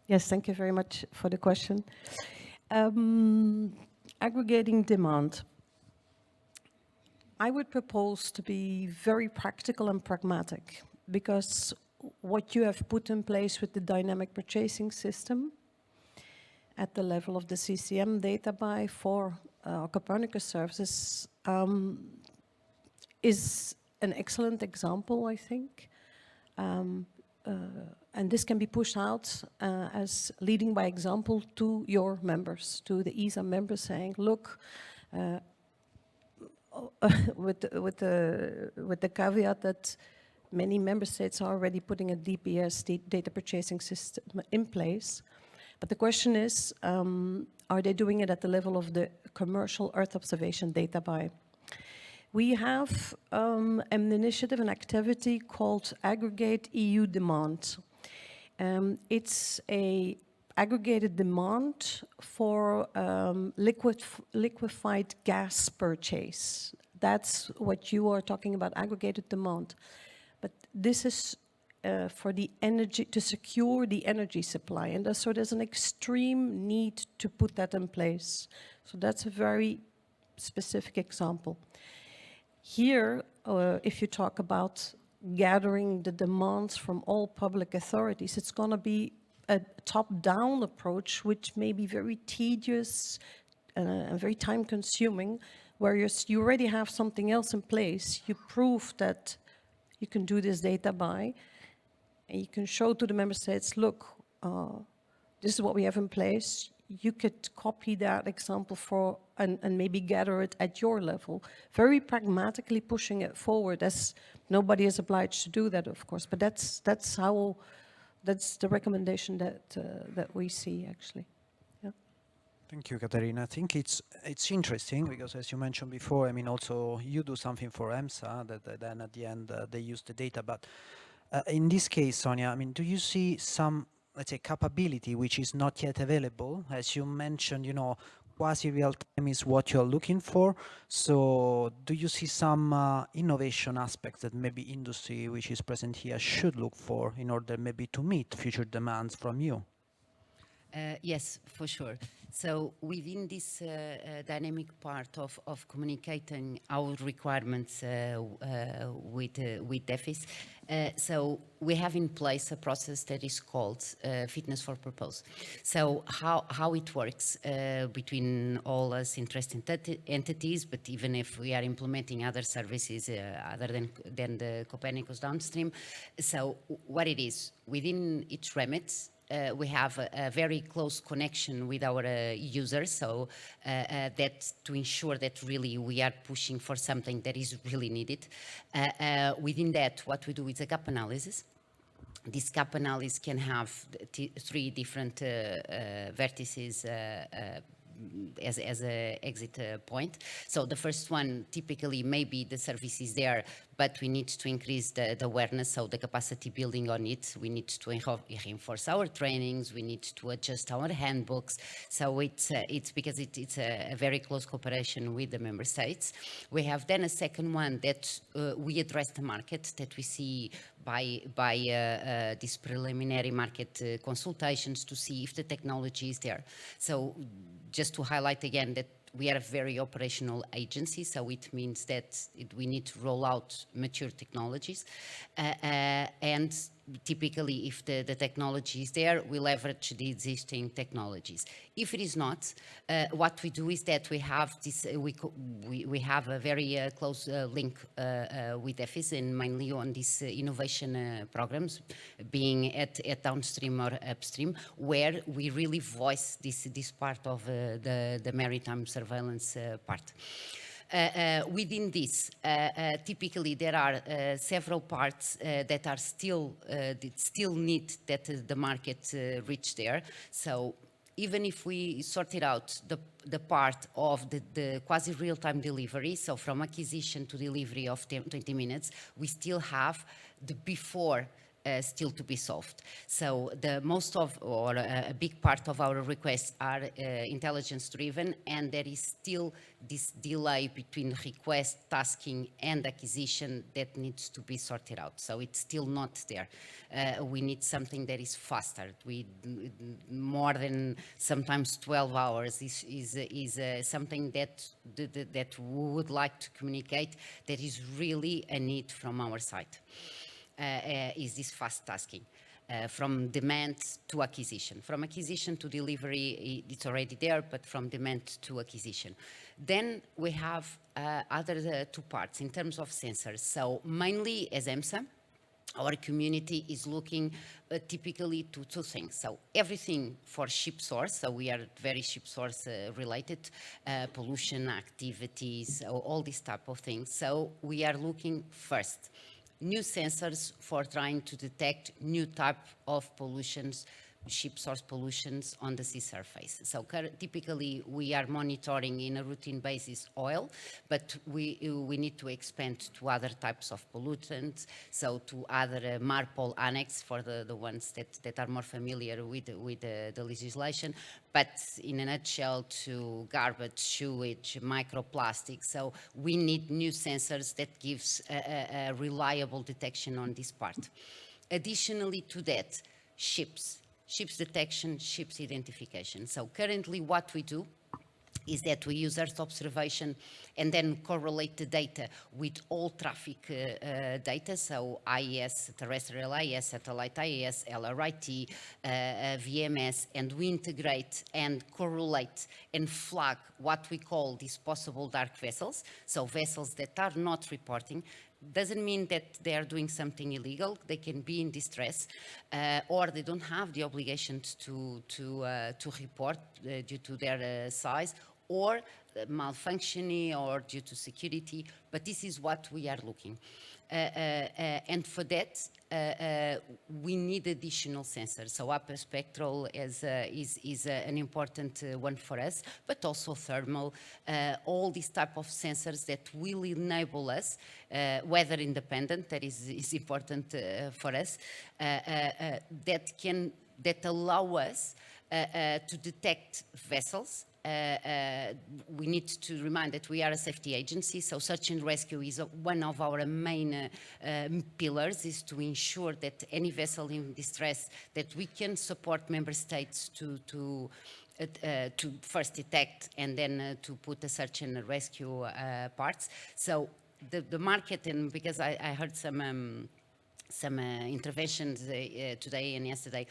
Yes, thank you very much for the question. Aggregating demand. I would propose to be very practical and pragmatic, because what you have put in place with the dynamic purchasing system at the level of the CCM data buy for Copernicus services is an excellent example, I think. And this can be pushed out as leading by example to your members, to the ESA members, saying, look, with the caveat that many member states are already putting a DPS, data purchasing system, in place. But the question is, are they doing it at the level of the commercial Earth observation data buy? We have an initiative, an activity called Aggregate EU Demand. It's a aggregated demand for liquefied gas purchase. That's what you are talking about, aggregated demand. But this is for the energy, to secure the energy supply. And so there's an extreme need to put that in place. So that's a very specific example. Here, if you talk about gathering the demands from all public authorities, it's going to be a top-down approach, which may be very tedious and very time-consuming, where you already have something else in place. You prove that you can do this data buy, and you can show to the member states, look, this is what we have in place. You could copy that example for and maybe gather it at your level. Very pragmatically pushing it forward, as nobody is obliged to do that, of course. But that's the recommendation that we see, actually. Yeah. Thank you, Katarina. I think it's interesting because, as you mentioned before, I mean, also you do something for EMSA that then at the end they use the data. But in this case, Sonia, I mean, do you see some, let's say, capability which is not yet available? As you mentioned, you know, quasi-real time is what you're looking for. So do you see some innovation aspects that maybe industry which is present here should look for in order maybe to meet future demands from you? Yes, for sure. So within this dynamic part of communicating our requirements with DEFIS, so we have in place a process that is called fitness for purpose. So how it works between all us interested entities, but even if we are implementing other services other than the Copernicus downstream. So what it is, within each remit, we have a very close connection with our users, so that to ensure that really we are pushing for something that is really needed. Within that, what we do is a gap analysis. This gap analysis can have three different vertices as an exit point. So the first one, typically, maybe the service is there, but we need to increase the awareness, so the capacity building on it. We need to reinforce our trainings. We need to adjust our handbooks. So it's because it's a very close cooperation with the member states. We have then a second one that we address the market, that we see by these preliminary market consultations to see if the technology is there. So just to highlight again that we are a very operational agency, so it means that we need to roll out mature technologies. And typically, if the technology is there, we leverage the existing technologies. If it is not, what we do is that we have this, we have a very close link with EFIS, and mainly on these innovation programs, being at downstream or upstream, where we really voice this part of the maritime surveillance part. Within this, typically there are several parts that still need that the market reach there. So even if we sorted out the part of the quasi real-time delivery, so from acquisition to delivery of 20 minutes, we still have the before still to be solved. So the most of, or a big part of our requests are intelligence driven, and there is still this delay between request, tasking, and acquisition that needs to be sorted out. So it's still not there. We need something that is faster. More than sometimes 12 hours is something that that we would like to communicate. That is really a need from our side. Is this fast tasking. From demand to acquisition. From acquisition to delivery, it's already there, but from demand to acquisition. Then we have other two parts in terms of sensors. So mainly as EMSA, our community is looking typically to two things. So everything for ship source, so we are very ship source related, pollution activities, all these type of things. So we are looking first new sensors for trying to detect new type of pollutions, ship source pollutions on the sea surface. So typically we are monitoring in a routine basis oil, but we need to expand to other types of pollutants, so to other MARPOL annex for the ones that are more familiar with the legislation, but in a nutshell to garbage, sewage, microplastics. So we need new sensors that gives a reliable detection on this part. Additionally to that, ships detection, ships identification. So currently what we do is that we use Earth observation and then correlate the data with all traffic data, so IES, terrestrial IES, satellite IES, LRIT, VMS, and we integrate and correlate and flag what we call these possible dark vessels, so vessels that are not reporting. Doesn't mean that they are doing something illegal. They can be in distress, or they don't have the obligations to report due to their size, or malfunctioning, or due to security. But this is what we are looking. And for that, we need additional sensors. So upper spectral is an important one for us, but also thermal, all these type of sensors that will enable us, weather independent, that is important for us, that allow us to detect vessels. We need to remind that we are a safety agency, so search and rescue is one of our main pillars, is to ensure that any vessel in distress, that we can support member states to first detect and then to put the search and rescue parts. So the market, and because I heard some interventions today and yesterday,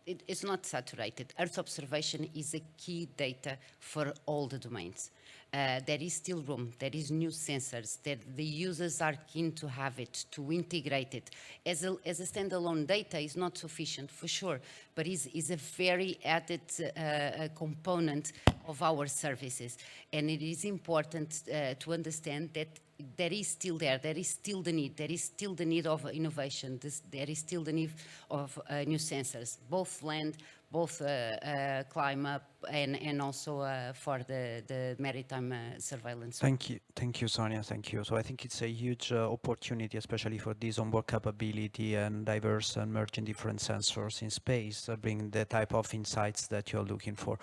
it's not saturated. Earth observation is a key data for all the domains. There is still room, there is new sensors, that the users are keen to have it, to integrate it. As a standalone data is not sufficient, for sure, but is a very added component of our services. And it is important to understand that there is still there is still the need of innovation, there is still the need of new sensors, both land, both climate, and also for the maritime surveillance. Thank you, Sonia. Thank you. So I think it's a huge opportunity, especially for this onboard capability and diverse and merging different sensors in space, bring the type of insights that you're looking for.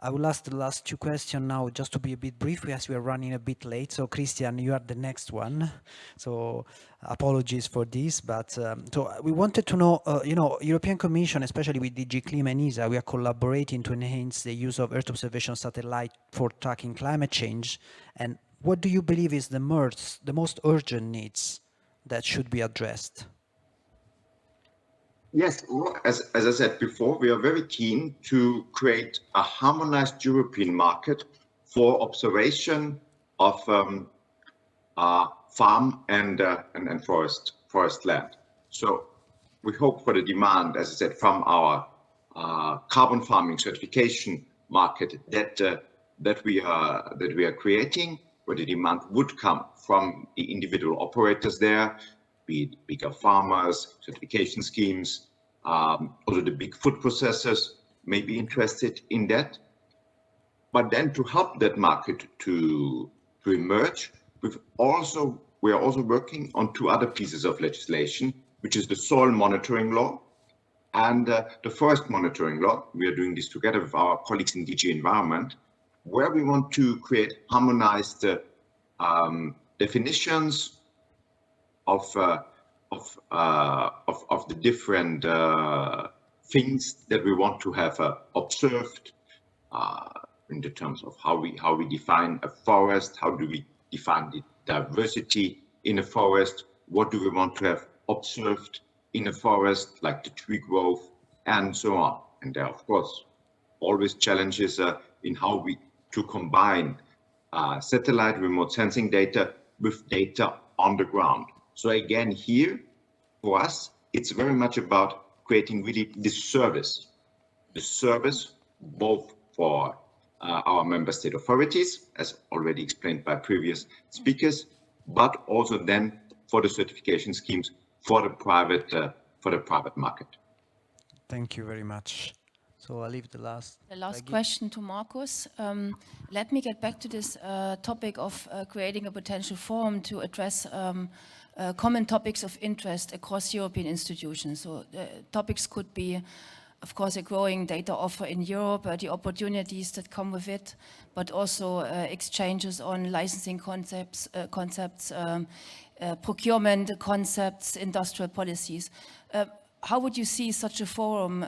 I will ask the last two questions now, just to be a bit brief, as we are running a bit late. So Christian, you are the next one. So apologies for this, but so we wanted to know, European Commission, especially with DG Clim and ESA, we are collaborating to enhance the use of Earth observation satellite for tracking climate change. And what do you believe is the most urgent needs that should be addressed? Yes, well, as I said before, we are very keen to create a harmonized European market for observation of farm and forest land. So we hope for the demand, as I said, from our carbon farming certification market that we are creating, where the demand would come from the individual operators there, be it bigger farmers, certification schemes, also the big food processors, may be interested in that. But then to help that market to emerge, we are also working on two other pieces of legislation, which is the soil monitoring law and the forest monitoring law. We are doing this together with our colleagues in DG Environment, where we want to create harmonized definitions of the different things that we want to have observed in the terms of how we define a forest, how do we define the diversity in a forest, what do we want to have observed in a forest, like the tree growth, and so on. And there are, of course, always challenges in how we to combine satellite remote sensing data with data on the ground. So again, here, for us, it's very much about creating really this service. The service both for our member state authorities, as already explained by previous speakers, but also then for the certification schemes for the private market. Thank you very much. So I'll leave the last question to Markus. Let me get back to this topic of creating a potential forum to address common topics of interest across European institutions. So topics could be, of course, a growing data offer in Europe, the opportunities that come with it, but also exchanges on licensing concepts, procurement concepts, industrial policies. How would you see such a forum?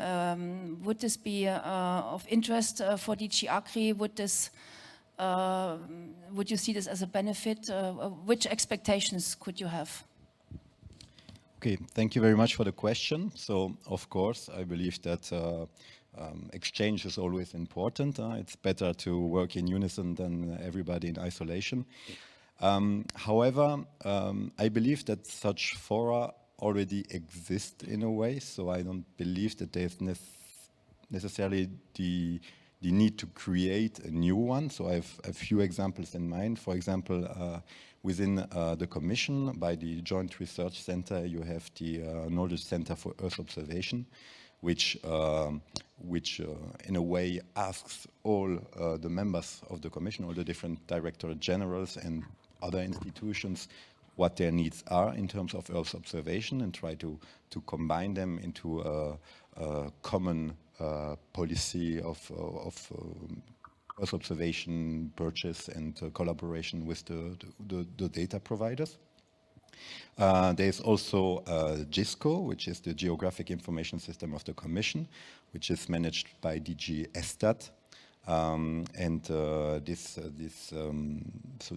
Would this be of interest for DG Agri? Would you see this as a benefit? Which expectations could you have? Okay, thank you very much for the question. So, of course, I believe that exchange is always important. It's better to work in unison than everybody in isolation. However, I believe that such fora already exist in a way, so I don't believe that there's necessarily the need to create a new one. So I have a few examples in mind. For example, within the Commission, by the Joint Research Center, you have the Knowledge Center for Earth Observation, which in a way asks all the members of the Commission, all the different Directorate Generals and other institutions, what their needs are in terms of Earth observation, and try to combine them into a common policy of Earth observation purchase and collaboration with the data providers. There's also GISCO, which is the Geographic Information System of the Commission, which is managed by DG ESTAT.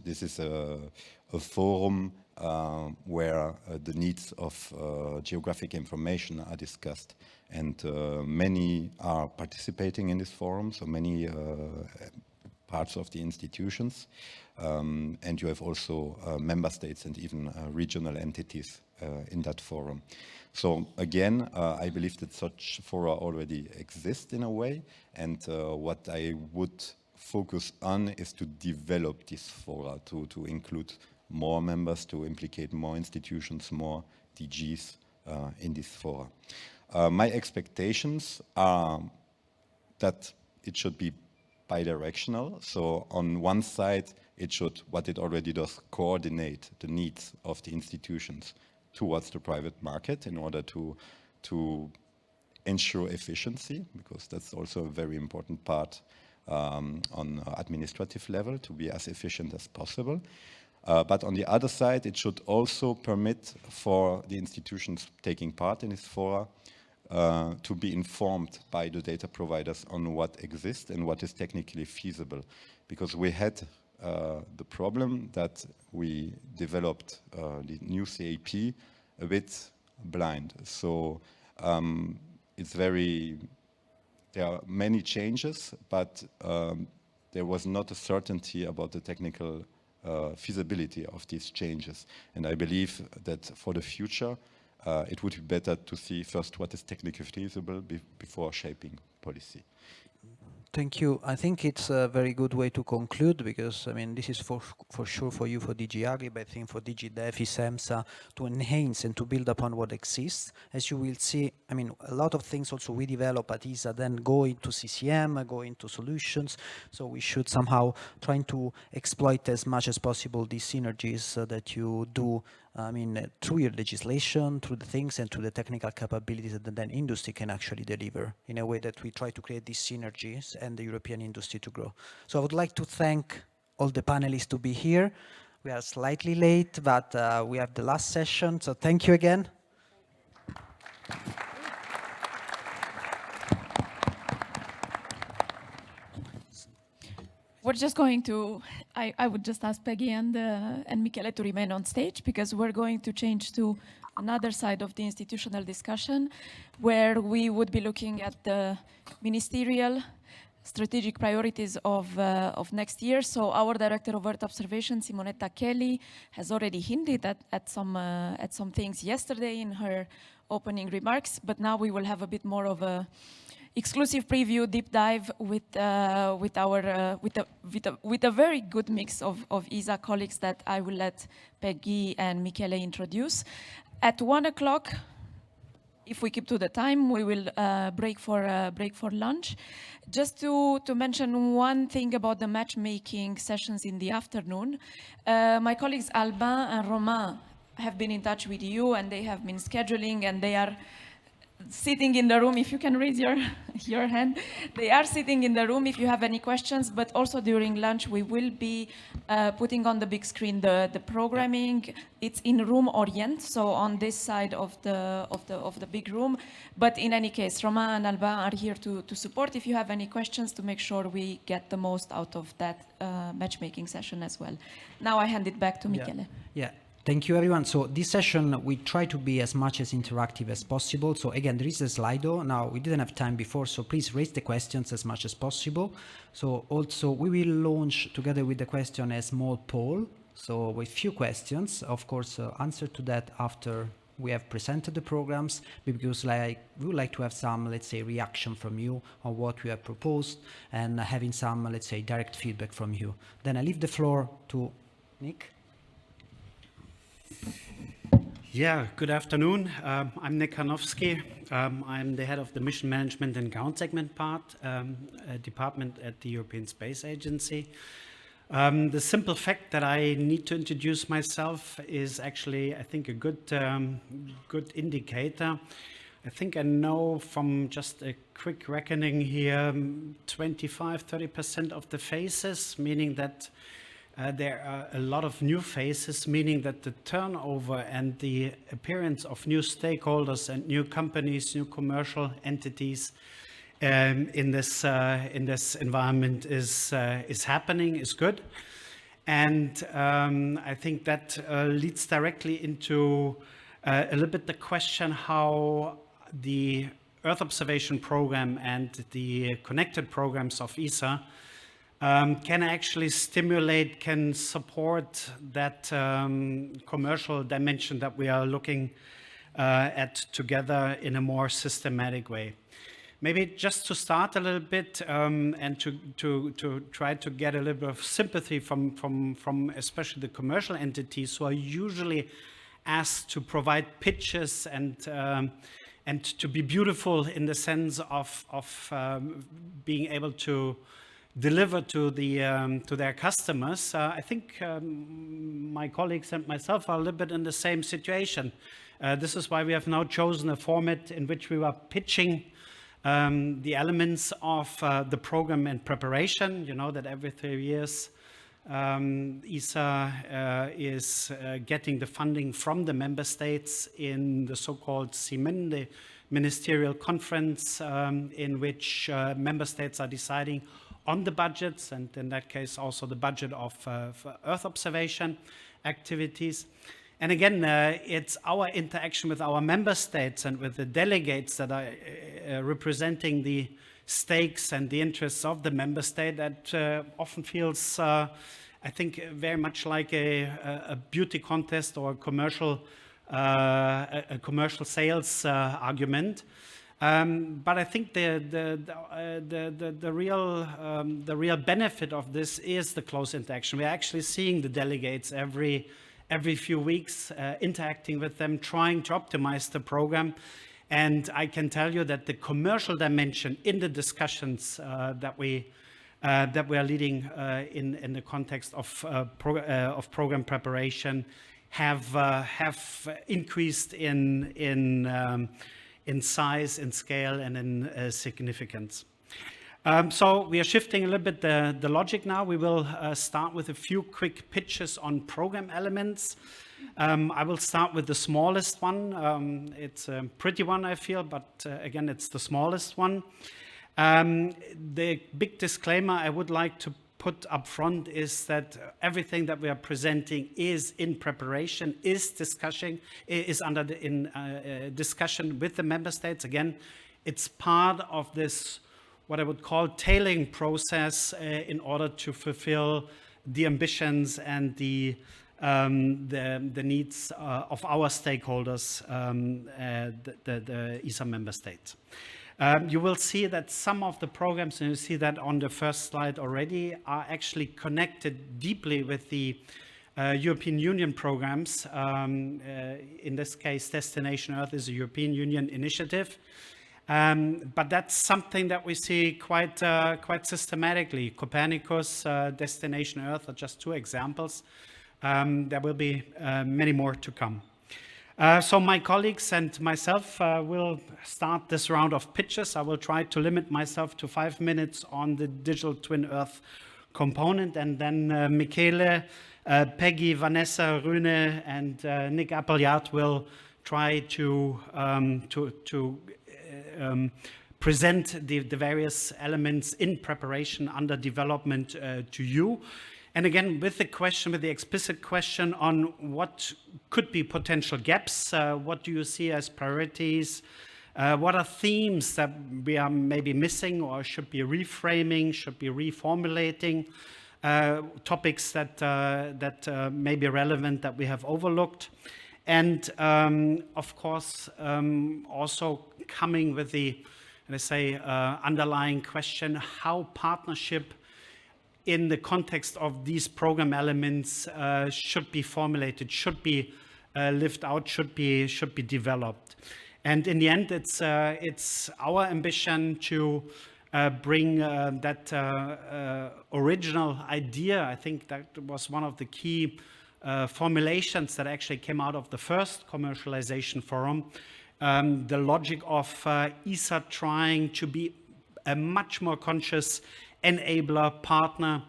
This is a forum where the needs of geographic information are discussed, and many are participating in this forum, so many parts of the institutions, and you have also member states and even regional entities in that forum. So again, I believe that such fora already exist in a way, and what I would focus on is to develop this fora, to include more members, to implicate more institutions, more DGs in this fora. My expectations are that it should be bidirectional. So on one side, it should, what it already does, coordinate the needs of the institutions towards the private market in order to ensure efficiency, because that's also a very important part on administrative level, to be as efficient as possible. But on the other side, it should also permit for the institutions taking part in this fora to be informed by the data providers on what exists and what is technically feasible. Because we had the problem that we developed the new CAP a bit blind. So it's there are many changes, but there was not a certainty about the technical feasibility of these changes. And I believe that for the future, it would be better to see first what is technically feasible before shaping policy. Thank you. I think it's a very good way to conclude because, I mean, this is for sure for you, for DG Agri, but I think for DG Dev, ESA, to enhance and to build upon what exists. As you will see, I mean, a lot of things also we develop at ESA then go into CCM, go into solutions. So we should somehow try to exploit as much as possible these synergies that you do, I mean, through your legislation, through the things and through the technical capabilities that then industry can actually deliver in a way that we try to create these synergies and the European industry to grow. So I would like to thank all the panelists to be here. We are slightly late, but we have the last session. So thank you again. We're just going to, I would just ask Peggy and Michele to remain on stage because we're going to change to another side of the institutional discussion where we would be looking at the ministerial strategic priorities of next year. So our Director of Earth Observation, Simonetta Kelly, has already hinted at some things yesterday in her opening remarks, but now we will have a bit more of a exclusive preview, deep dive with a very good mix of ESA colleagues that I will let Peggy and Michele introduce. At 1 o'clock, if we keep to the time, we will break for lunch. Just to mention one thing about the matchmaking sessions in the afternoon, my colleagues Albin and Romain have been in touch with you and they have been scheduling and they are sitting in the room. If you can raise your hand. They are sitting in the room if you have any questions, but also during lunch we will be putting on the big screen the programming. It's in room Orient, so on this side of the big room. But in any case, Romain and Alba are here to support if you have any questions to make sure we get the most out of that matchmaking session as well. Now I hand it back to Michele. Yeah. Thank you, everyone. So this session, we try to be as much as interactive as possible. So again, there is a Slido. Now, we didn't have time before, so please raise the questions as much as possible. So also, we will launch, together with the question, a small poll. So with few questions, of course, answer to that after we have presented the programs, because we would like to have some, let's say, reaction from you on what we have proposed and having some, let's say, direct feedback from you. Then I leave the floor to Nick. Yeah, good afternoon. I'm Nick Hanowski. I'm the head of the Mission Management and Ground Segment department at the European Space Agency. The simple fact that I need to introduce myself is actually, I think, a good indicator. I think I know from just a quick reckoning here, 25-30% of the faces, meaning that there are a lot of new faces, meaning that the turnover and the appearance of new stakeholders and new companies, new commercial entities in this environment is happening, is good. And I think that leads directly into a little bit the question how the Earth observation program and the connected programs of ESA can actually stimulate, can support that commercial dimension that we are looking at together in a more systematic way. Maybe just to start a little bit and to try to get a little bit of sympathy from especially the commercial entities who are usually asked to provide pitches and to be beautiful in the sense of being able to deliver to their customers. I think my colleagues and myself are a little bit in the same situation. This is why we have now chosen a format in which we are pitching the elements of the program in preparation. You know that every 3 years ESA is getting the funding from the member states in the so-called CMIN, the ministerial conference in which member states are deciding on the budgets, and in that case also the budget of Earth observation activities. And again, it's our interaction with our member states and with the delegates that are representing the stakes and the interests of the member state that often feels, I think, very much like a beauty contest or a commercial sales argument. But I think the real benefit of this is the close interaction. We're actually seeing the delegates every few weeks, interacting with them, trying to optimize the program. And I can tell you that the commercial dimension in the discussions that we are leading in the context of program preparation have increased in size, in scale, and in significance. So we are shifting a little bit the logic now. We will start with a few quick pitches on program elements. I will start with the smallest one. It's a pretty one, I feel, but again, it's the smallest one. The big disclaimer I would like to put up front is that everything that we are presenting is in preparation, is under discussion with the member states. Again, it's part of this, what I would call tailoring process in order to fulfill the ambitions and the needs of our stakeholders, the ESA member states. You will see that some of the programs, and you see that on the first slide already, are actually connected deeply with the European Union programs. In this case, Destination Earth is a European Union initiative. But that's something that we see quite systematically. Copernicus, Destination Earth are just two examples. There will be many more to come. So my colleagues and myself will start this round of pitches. I will try to limit myself to 5 minutes on the digital twin Earth component, and then Michele, Peggy, Vanessa, Rune, and Nick Appleyard will try to present the various elements in preparation under development to you. And again, with the explicit question on what could be potential gaps, what do you see as priorities, what are themes that we are maybe missing or should be reframing, should be reformulating, topics that may be relevant that we have overlooked. And of course, also coming with the, let's say, underlying question, how partnership in the context of these program elements should be formulated, should be lived out, should be developed. And in the end, it's our ambition to bring that original idea. I think that was one of the key formulations that actually came out of the first Commercialization Forum. The logic of ESA trying to be a much more conscious enabler, partner,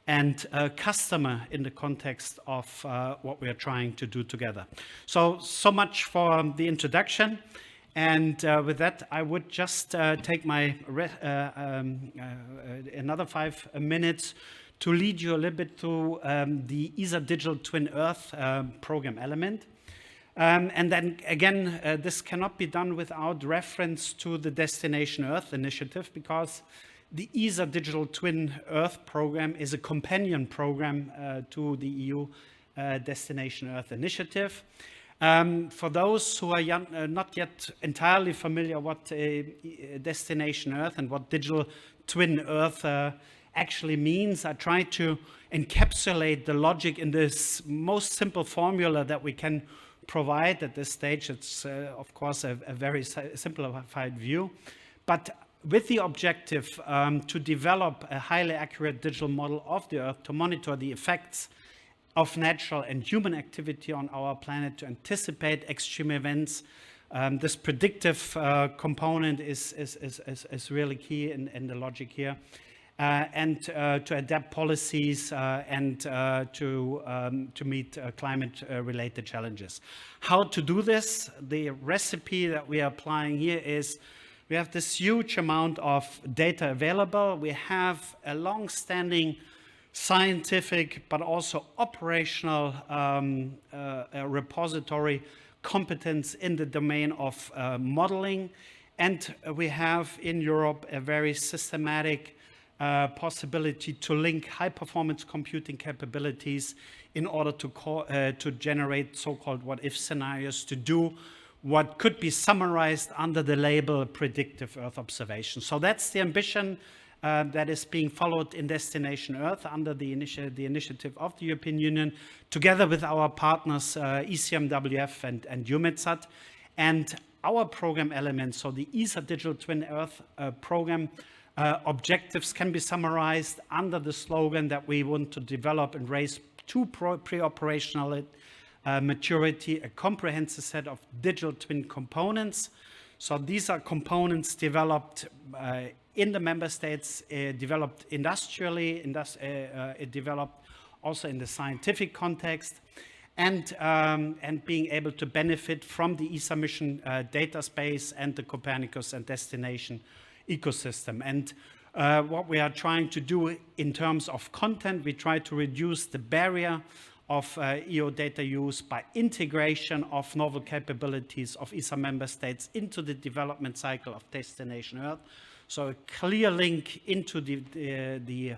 and customer in the context of what we are trying to do together. So much for the introduction. And with that, I would just take my another 5 minutes to lead you a little bit through the ESA Digital Twin Earth program element. And then again, this cannot be done without reference to the Destination Earth initiative, because the ESA Digital Twin Earth program is a companion program to the EU Destination Earth initiative. For those who are not yet entirely familiar what Destination Earth and what Digital Twin Earth actually means, I try to encapsulate the logic in this most simple formula that we can provide at this stage. It's, of course, a very simplified view, but with the objective to develop a highly accurate digital model of the Earth, to monitor the effects of natural and human activity on our planet, to anticipate extreme events. This predictive component is really key in the logic here. And to adapt policies and to meet climate-related challenges. How to do this? The recipe that we are applying here is we have this huge amount of data available. We have a long-standing scientific but also operational repository competence in the domain of modeling. And we have in Europe a very systematic possibility to link high-performance computing capabilities in order to generate so-called what-if scenarios, to do what could be summarized under the label predictive Earth observation. So that's the ambition that is being followed in Destination Earth under the initiative of the European Union, together with our partners ECMWF and EUMETSAT. And our program elements, so the ESA Digital Twin Earth program objectives can be summarized under the slogan that we want to develop and raise to pre-operational maturity, a comprehensive set of digital twin components. So these are components developed in the member states, developed industrially, developed also in the scientific context, and being able to benefit from the ESA mission data space and the Copernicus and destination ecosystem. And what we are trying to do in terms of content, we try to reduce the barrier of EO data use by integration of novel capabilities of ESA member states into the development cycle of Destination Earth. So a clear link into the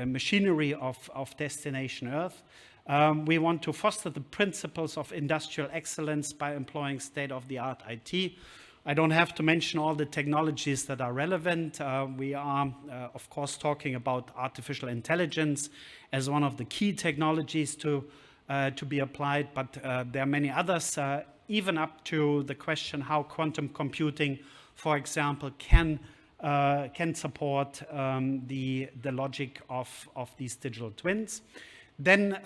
machinery of Destination Earth. We want to foster the principles of industrial excellence by employing state-of-the-art IT. I don't have to mention all the technologies that are relevant. We are, of course, talking about artificial intelligence as one of the key technologies to be applied, but there are many others, even up to the question how quantum computing, for example, can support the logic of these digital twins. Then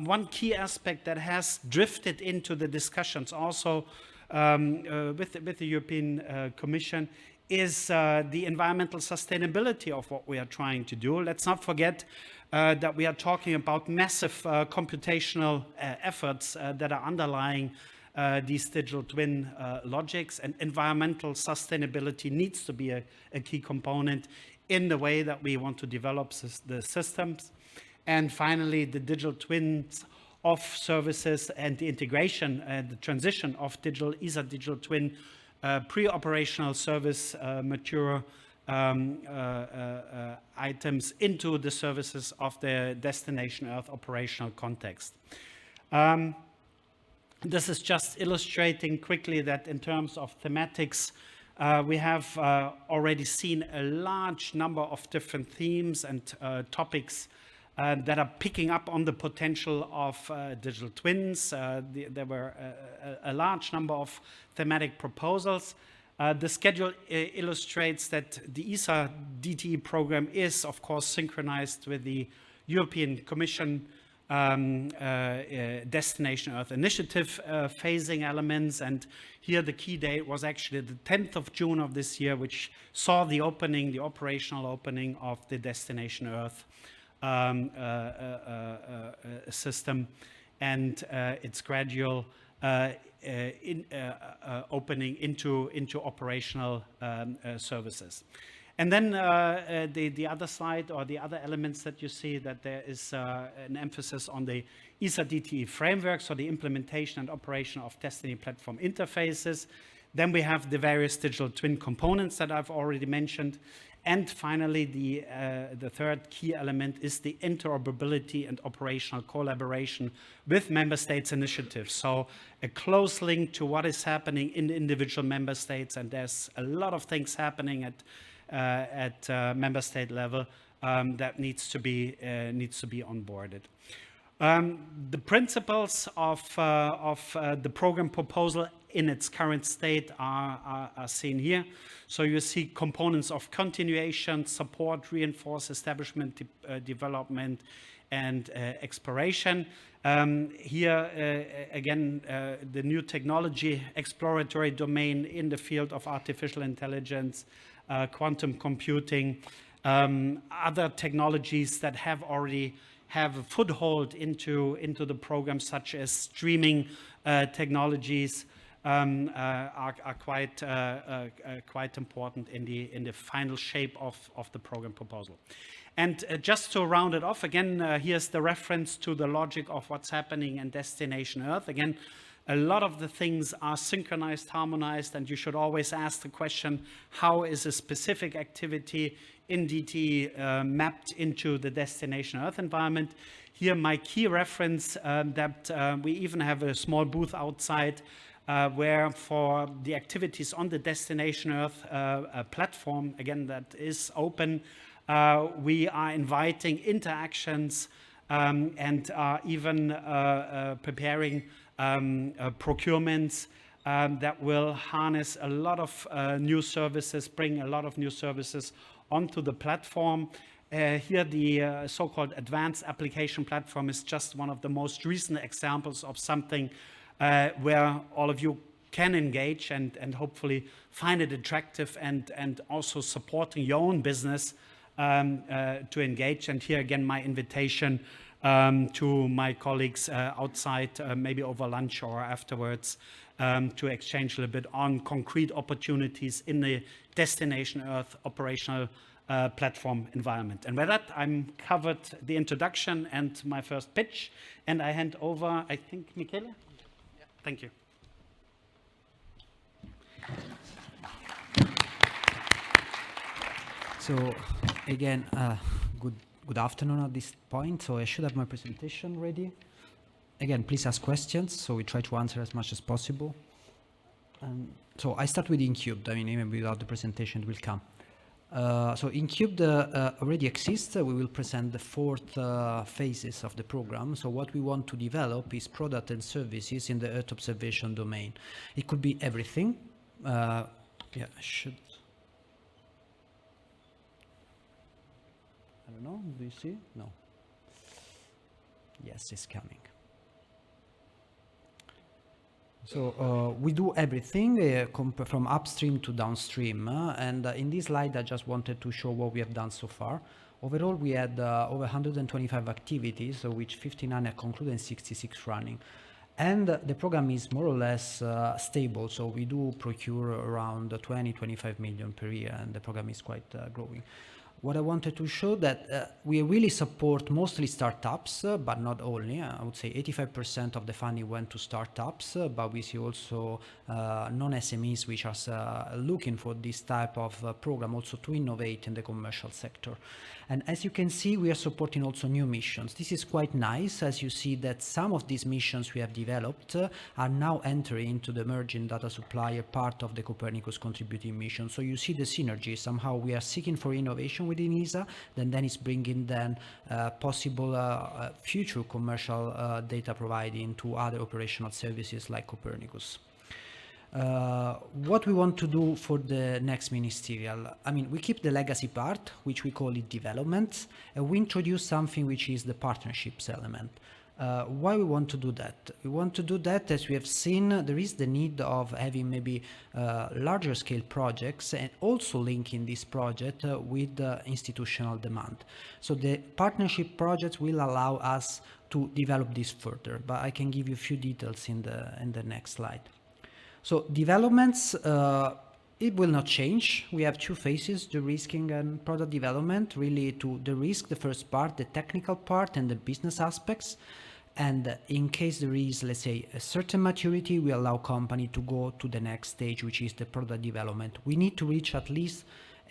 one key aspect that has drifted into the discussions also with the European Commission is the environmental sustainability of what we are trying to do. Let's not forget that we are talking about massive computational efforts that are underlying these digital twin logics, and environmental sustainability needs to be a key component in the way that we want to develop the systems. And finally, the digital twins of services and the integration and the transition of ESA digital twin pre-operational service mature items into the services of the Destination Earth operational context. This is just illustrating quickly that in terms of thematics, we have already seen a large number of different themes and topics that are picking up on the potential of digital twins. There were a large number of thematic proposals. The schedule illustrates that the ESA DTE program is, of course, synchronized with the European Commission Destination Earth Initiative phasing elements. And here the key date was actually the 10th of June of this year, which saw the opening, the operational opening of the Destination Earth system and its gradual opening into operational services. And then the other slide, or the other elements that you see, that there is an emphasis on the ESA DTE framework, so the implementation and operation of Destiny platform interfaces. Then we have the various digital twin components that I've already mentioned. And finally, the third key element is the interoperability and operational collaboration with member states initiatives. So a close link to what is happening in the individual member states, and there's a lot of things happening at member state level that needs to be onboarded. The principles of the program proposal in its current state are seen here. So you see components of continuation, support, reinforce, establishment, development, and exploration. Here, again, the new technology exploratory domain in the field of artificial intelligence, quantum computing, other technologies that already have a foothold into the program, such as streaming technologies, are quite important in the final shape of the program proposal. And just to round it off, again, here's the reference to the logic of what's happening in Destination Earth. Again, a lot of the things are synchronized, harmonized, and you should always ask the question, how is a specific activity in DT mapped into the Destination Earth environment? Here, my key reference that we even have a small booth outside where for the activities on the Destination Earth platform, again, that is open, we are inviting interactions and are even preparing procurements that will harness a lot of new services, bring a lot of new services onto the platform. Here, the so-called Advanced Application Platform is just one of the most recent examples of something where all of you can engage and hopefully find it attractive and also supporting your own business to engage. And here again, my invitation to my colleagues outside, maybe over lunch or afterwards, to exchange a little bit on concrete opportunities in the Destination Earth operational platform environment. And with that, I'm covered the introduction and my first pitch, and I hand over, I think, Michele? Yeah. Thank you. So again, good afternoon at this point. So I should have my presentation ready. Again, please ask questions, so we try to answer as much as possible. So I start with Incubed. I mean, even without the presentation, it will come. So Incubed already exists. We will present the 4th phases of the program. So what we want to develop is product and services in the Earth observation domain. It could be everything. Yeah, I should. I don't know. Do you see? No. Yes, it's coming. So we do everything from upstream to downstream, and in this slide I just wanted to show what we have done so far. Overall, we had over 125 activities, of which 59 are concluded and 66 running. And the program is more or less stable, so we do procure around 20-25 million per year, and the program is quite growing. What I wanted to show that we really support mostly startups, but not only. I would say 85% of the funding went to startups, but we see also non-SMEs which are looking for this type of program also to innovate in the commercial sector. And as you can see, we are supporting also new missions. This is quite nice, as you see that some of these missions we have developed are now entering into the emerging data supplier part of the Copernicus contributing mission. So you see the synergy. Somehow we are seeking for innovation within ESA, then it's bringing possible future commercial data providing to other operational services like Copernicus. What we want to do for the next ministerial, I mean, we keep the legacy part, which we call it development, and we introduce something which is the partnerships element. Why we want to do that? We want to do that as we have seen there is the need of having maybe larger scale projects and also linking this project with institutional demand. So the partnership projects will allow us to develop this further, but I can give you a few details in the next slide. So developments, it will not change. We have 2 phases, de-risking and product development, really to de-risk the first part, the technical part and the business aspects. And in case there is, let's say, a certain maturity, we allow company to go to the next stage, which is the product development. We need to reach at least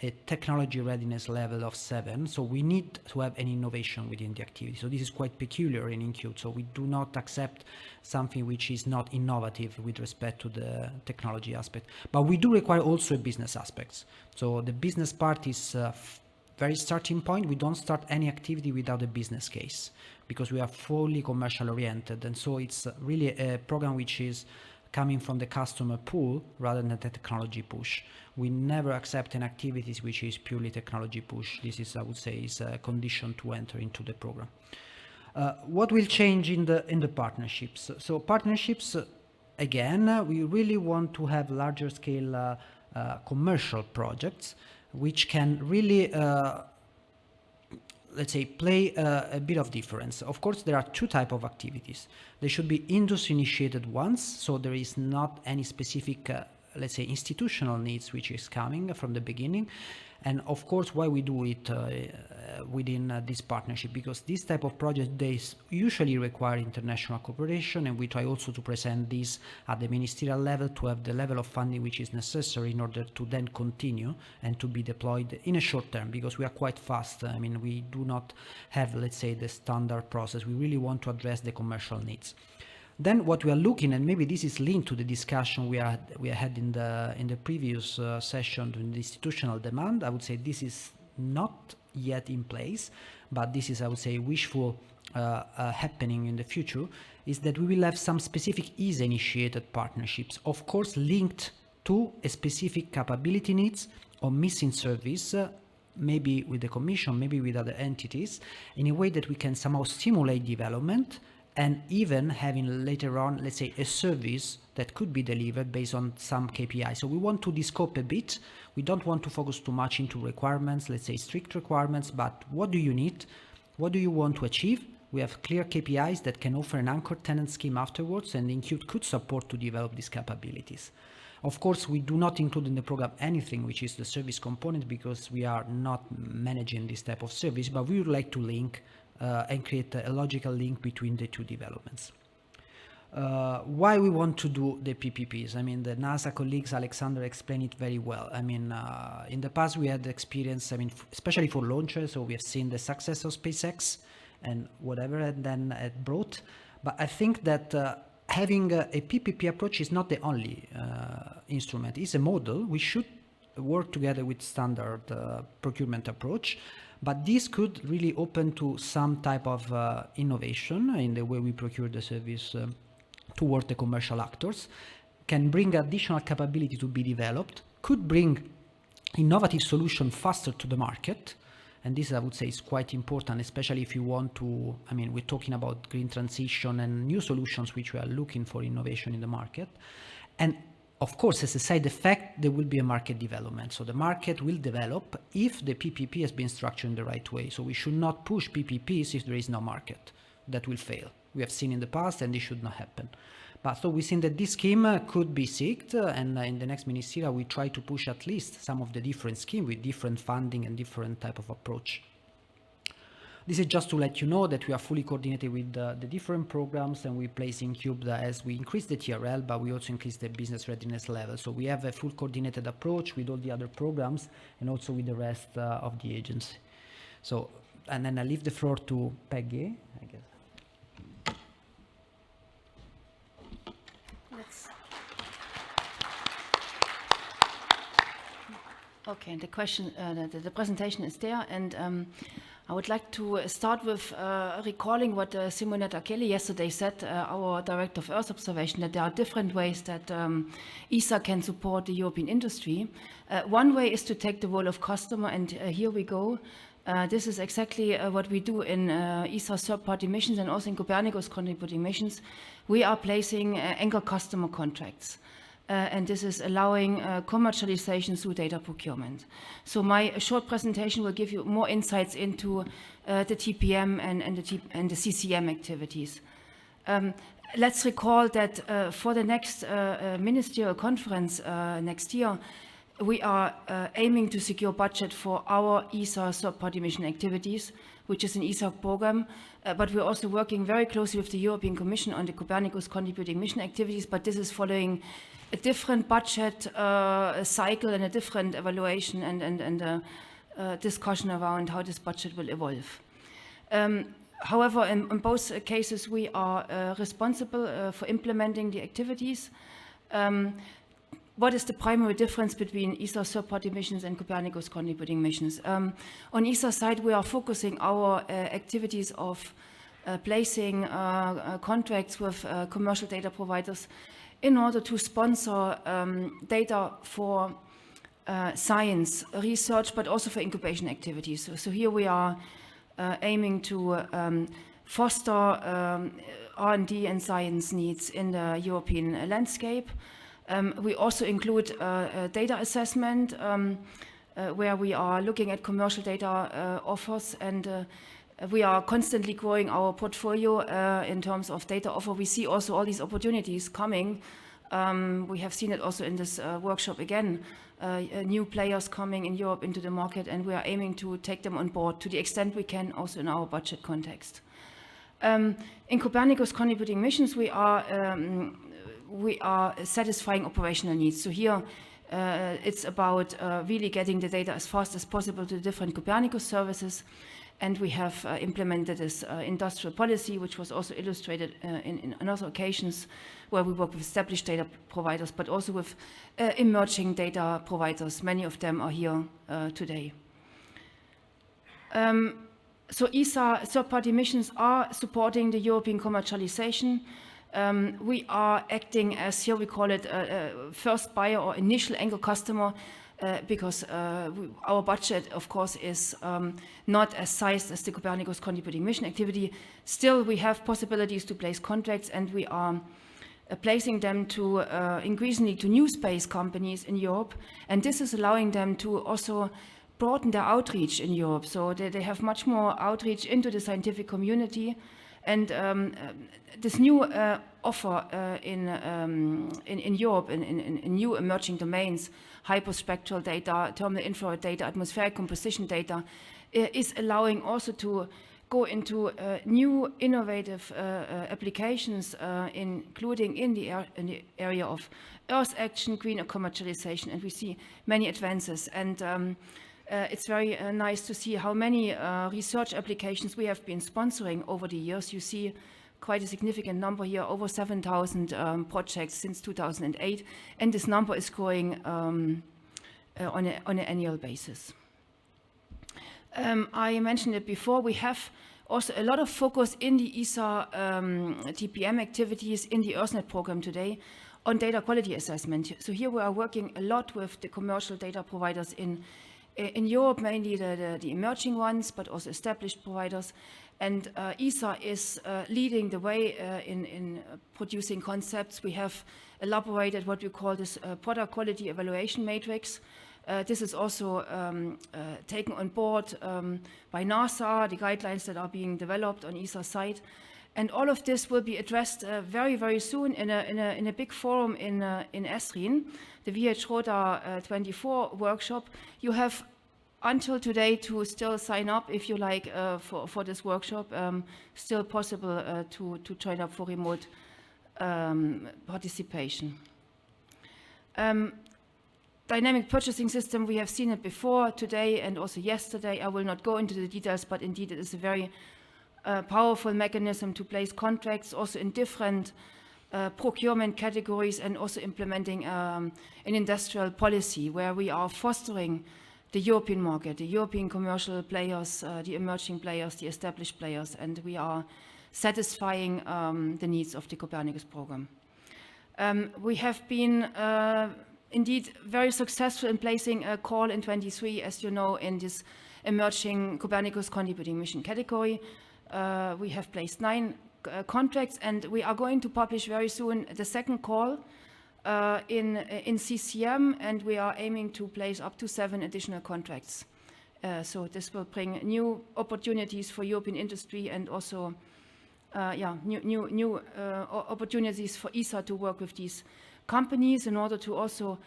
a technology readiness level of 7, so we need to have an innovation within the activity. So this is quite peculiar in Incubed, so we do not accept something which is not innovative with respect to the technology aspect. But we do require also a business aspects. So the business part is very starting point. We don't start any activity without a business case because we are fully commercial oriented, and so it's really a program which is coming from the customer pool rather than the technology push. We never accept an activities which is purely technology push. This is, I would say, is a condition to enter into the program. What will change in the partnerships? So partnerships, again, we really want to have larger scale commercial projects which can really let's say, play a bit of difference. Of course, there are 2 types of activities. They should be industry-initiated ones, so there is not any specific, let's say, institutional needs which is coming from the beginning. And of course, why we do it within this partnership, because this type of project, they usually require international cooperation, and we try also to present this at the ministerial level to have the level of funding which is necessary in order to then continue and to be deployed in a short term, because we are quite fast. I mean, we do not have, let's say, the standard process. We really want to address the commercial needs. Then what we are looking, and maybe this is linked to the discussion we had in the previous session in the institutional demand, I would say this is not yet in place, but this is, I would say, wishful happening in the future, is that we will have some specific ESA-initiated partnerships, of course linked to a specific capability needs or missing service, maybe with the Commission, maybe with other entities, in a way that we can somehow stimulate development and even having later on, let's say, a service that could be delivered based on some KPI. So we want to descope a bit. We don't want to focus too much into requirements, let's say strict requirements, but what do you need? What do you want to achieve? We have clear KPIs that can offer an anchor tenant scheme afterwards, and Incute could support to develop these capabilities. Of course, we do not include in the program anything which is the service component because we are not managing this type of service, but we would like to link and create a logical link between the two developments. Why we want to do the PPPs? I mean, the NASA colleagues, Alexander, explained it very well. I mean, in the past we had experience, I mean, especially for launches, so we have seen the success of SpaceX and whatever and then it brought. But I think that having a PPP approach is not the only instrument. It's a model. We should work together with standard procurement approach, but this could really open to some type of innovation in the way we procure the service toward the commercial actors, can bring additional capability to be developed, could bring innovative solution faster to the market. And this, I would say, is quite important, especially if you want to, I mean, we're talking about green transition and new solutions which we are looking for innovation in the market. And of course, as a side effect, there will be a market development. So the market will develop if the PPP has been structured in the right way. So we should not push PPPs if there is no market. That will fail. We have seen in the past, and this should not happen. But so we think that this scheme could be seeked, and in the next ministerial, we try to push at least some of the different schemes with different funding and different type of approach. This is just to let you know that we are fully coordinated with the different programs, and we place Incube as we increase the TRL, but we also increase the business readiness level. So we have a full coordinated approach with all the other programs and also with the rest of the agency. So, and then I leave the floor to Peggy, I guess. Okay, the question, the presentation is there, and I would like to start with recalling what Simonetta Kelly yesterday said, our Director of Earth Observation, that there are different ways that ESA can support the European industry. One way is to take the role of customer, and here we go. This is exactly what we do in ESA third-party missions and also in Copernicus contributing missions. We are placing anchor customer contracts. And this is allowing commercialization through data procurement. So my short presentation will give you more insights into the TPM and the CCM activities. Let's recall that for the next ministerial conference next year, we are aiming to secure budget for our ESA third-party mission activities, which is an ESA program, but we're also working very closely with the European Commission on the Copernicus contributing mission activities, but this is following a different budget cycle and a different evaluation and discussion around how this budget will evolve. However, in both cases, we are responsible for implementing the activities. What is the primary difference between ESA third-party missions and Copernicus contributing missions? On ESA side, we are focusing our activities of placing contracts with commercial data providers in order to sponsor data for science research, but also for incubation activities. So here we are aiming to foster R&D and science needs in the European landscape. We also include data assessment, where we are looking at commercial data offers, and we are constantly growing our portfolio in terms of data offer. We see also all these opportunities coming. We have seen it also in this workshop again, new players coming in Europe into the market, and we are aiming to take them on board to the extent we can also in our budget context. In Copernicus contributing missions, we are satisfying operational needs. So here it's about really getting the data as fast as possible to the different Copernicus services. And we have implemented this industrial policy, which was also illustrated in other occasions, where we work with established data providers, but also with emerging data providers. Many of them are here today. So ESA third-party missions are supporting the European commercialization. We are acting as, here we call it, first buyer or initial anchor customer, because our budget, of course, is not as sized as the Copernicus contributing mission activity. Still, we have possibilities to place contracts, and we are placing them to increasingly to new space companies in Europe. And this is allowing them to also broaden their outreach in Europe. So they have much more outreach into the scientific community. And this new offer in Europe, in new emerging domains, hyperspectral data, thermal infrared data, atmospheric composition data, is allowing also to go into new innovative applications, including in the area of Earth action, greener commercialization, and we see many advances. And it's very nice to see how many research applications we have been sponsoring over the years. You see quite a significant number here, over 7,000 projects since 2008, and this number is growing on an annual basis. I mentioned it before, we have also a lot of focus in the ESA TPM activities in the EarthNet program today on data quality assessment. So here we are working a lot with the commercial data providers in Europe, mainly the emerging ones, but also established providers. And ESA is leading the way in producing concepts. We have elaborated what we call this product quality evaluation matrix. This is also taken on board by NASA, the guidelines that are being developed on ESA's side. And all of this will be addressed very, very soon in a big forum in Esrin, the VH Rota 24 workshop. You have until today to still sign up if you like for this workshop. Still possible to join up for remote participation. Dynamic purchasing system, we have seen it before today and also yesterday. I will not go into the details, but indeed it is a very powerful mechanism to place contracts also in different procurement categories, and also implementing an industrial policy where we are fostering the European market, the European commercial players, the emerging players, the established players, and we are satisfying the needs of the Copernicus program. We have been indeed very successful in placing a call in 23, as you know, in this emerging Copernicus contributing mission category. We have placed 9 contracts, and we are going to publish very soon the second call in CCM, and we are aiming to place up to 7 additional contracts. So this will bring new opportunities for European industry, and also new opportunities for ESA to work with these companies in order to also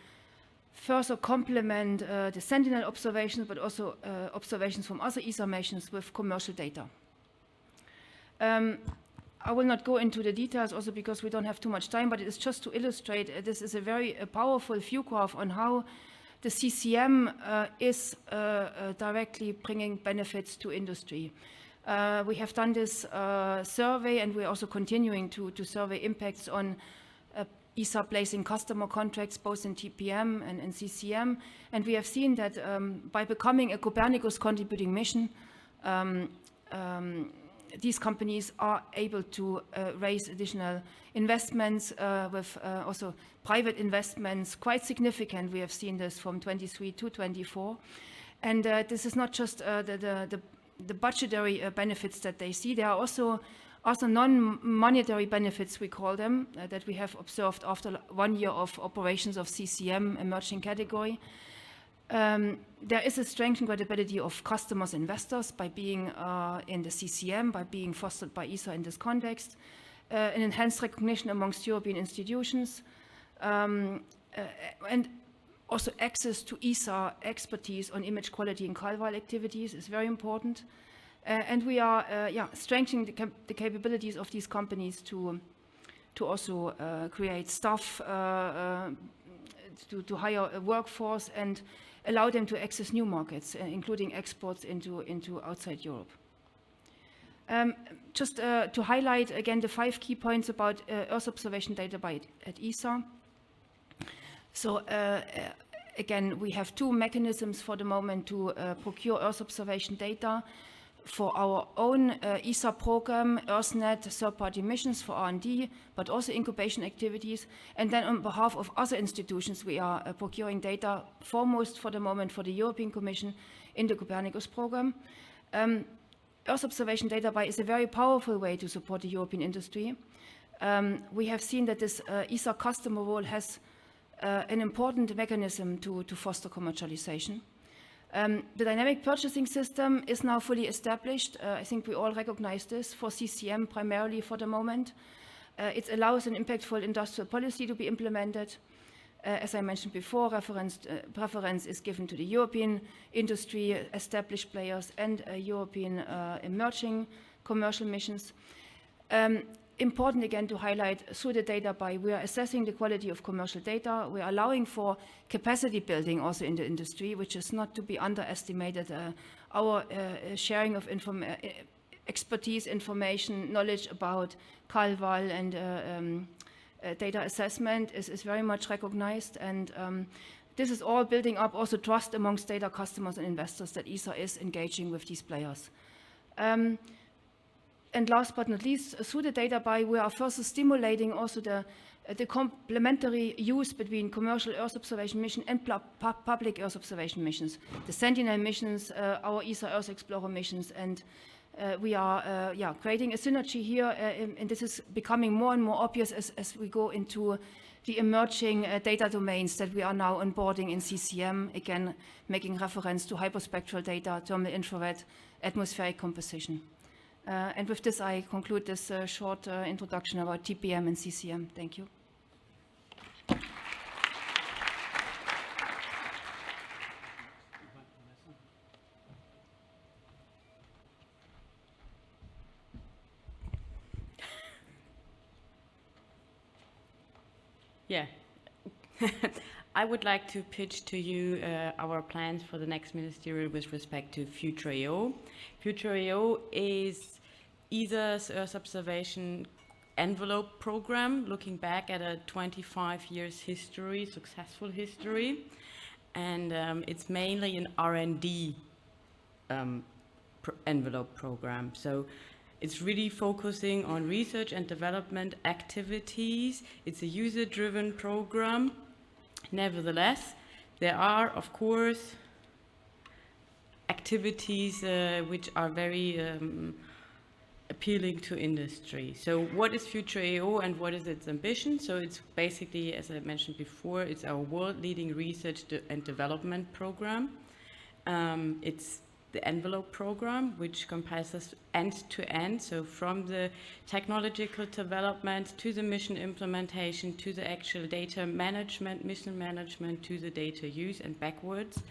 further complement the Sentinel observations, but also observations from other ESA missions with commercial data. I will not go into the details also because we don't have too much time, but it is just to illustrate this is a very powerful view graph on how the CCM is directly bringing benefits to industry. We have done this survey, and we're also continuing to survey impacts on ESA placing customer contracts both in TPM and in CCM, and we have seen that by becoming a Copernicus contributing mission, these companies are able to raise additional investments with also private investments, quite significant. We have seen this from 23 to 24. And this is not just the budgetary benefits that they see. There are also non-monetary benefits, we call them, that we have observed after 1 year of operations of CCM emerging category. There is a strengthened credibility of customers, investors by being in the CCM, by being fostered by ESA in this context, an enhanced recognition amongst European institutions, and also access to ESA expertise on image quality and CalVal activities is very important. And we are strengthening the capabilities of these companies to also create staff, to hire a workforce and allow them to access new markets, including exports into outside Europe. Just to highlight again the 5 key points about Earth observation data at ESA. So again, we have 2 mechanisms for the moment to procure Earth observation data for our own ESA program, EarthNet, third-party missions for R&D, but also incubation activities. And then on behalf of other institutions, we are procuring data foremost for the moment for the European Commission in the Copernicus program. Earth observation data is a very powerful way to support the European industry. We have seen that this ESA customer role has an important mechanism to foster commercialization. The dynamic purchasing system is now fully established. I think we all recognize this for CCM primarily for the moment. It allows an impactful industrial policy to be implemented. As I mentioned before, preference is given to the European industry, established players, and European emerging commercial missions. Important again to highlight through the data we are assessing the quality of commercial data. We are allowing for capacity building also in the industry, which is not to be underestimated. Our sharing of expertise, information, knowledge about CalVal and data assessment is very much recognized. And this is all building up also trust amongst data customers and investors that ESA is engaging with these players. And last but not least, through the data buy, we are further stimulating also the complementary use between commercial Earth observation mission and public Earth observation missions. The Sentinel missions, our ESA Earth Explorer missions, and we are creating a synergy here, and this is becoming more and more obvious as we go into the emerging data domains that we are now onboarding in CCM, again, making reference to hyperspectral data, thermal infrared, atmospheric composition. And with this, I conclude this short introduction about TPM and CCM. Thank you. Yeah. I would like to pitch to you our plans for the next ministerial with respect to Future EO. Future EO is ESA's Earth observation envelope program, looking back at a 25 years history, successful history, and it's mainly an R&D envelope program. So it's really focusing on research and development activities. It's a user-driven program. Nevertheless, there are, of course, activities which are very appealing to industry. So what is Future EO and what is its ambition? So it's basically, as I mentioned before, it's our world-leading research and development program. It's the envelope program, which comprises end-to-end, so from the technological development to the mission implementation to the actual data management, mission management, to the data use and backwards.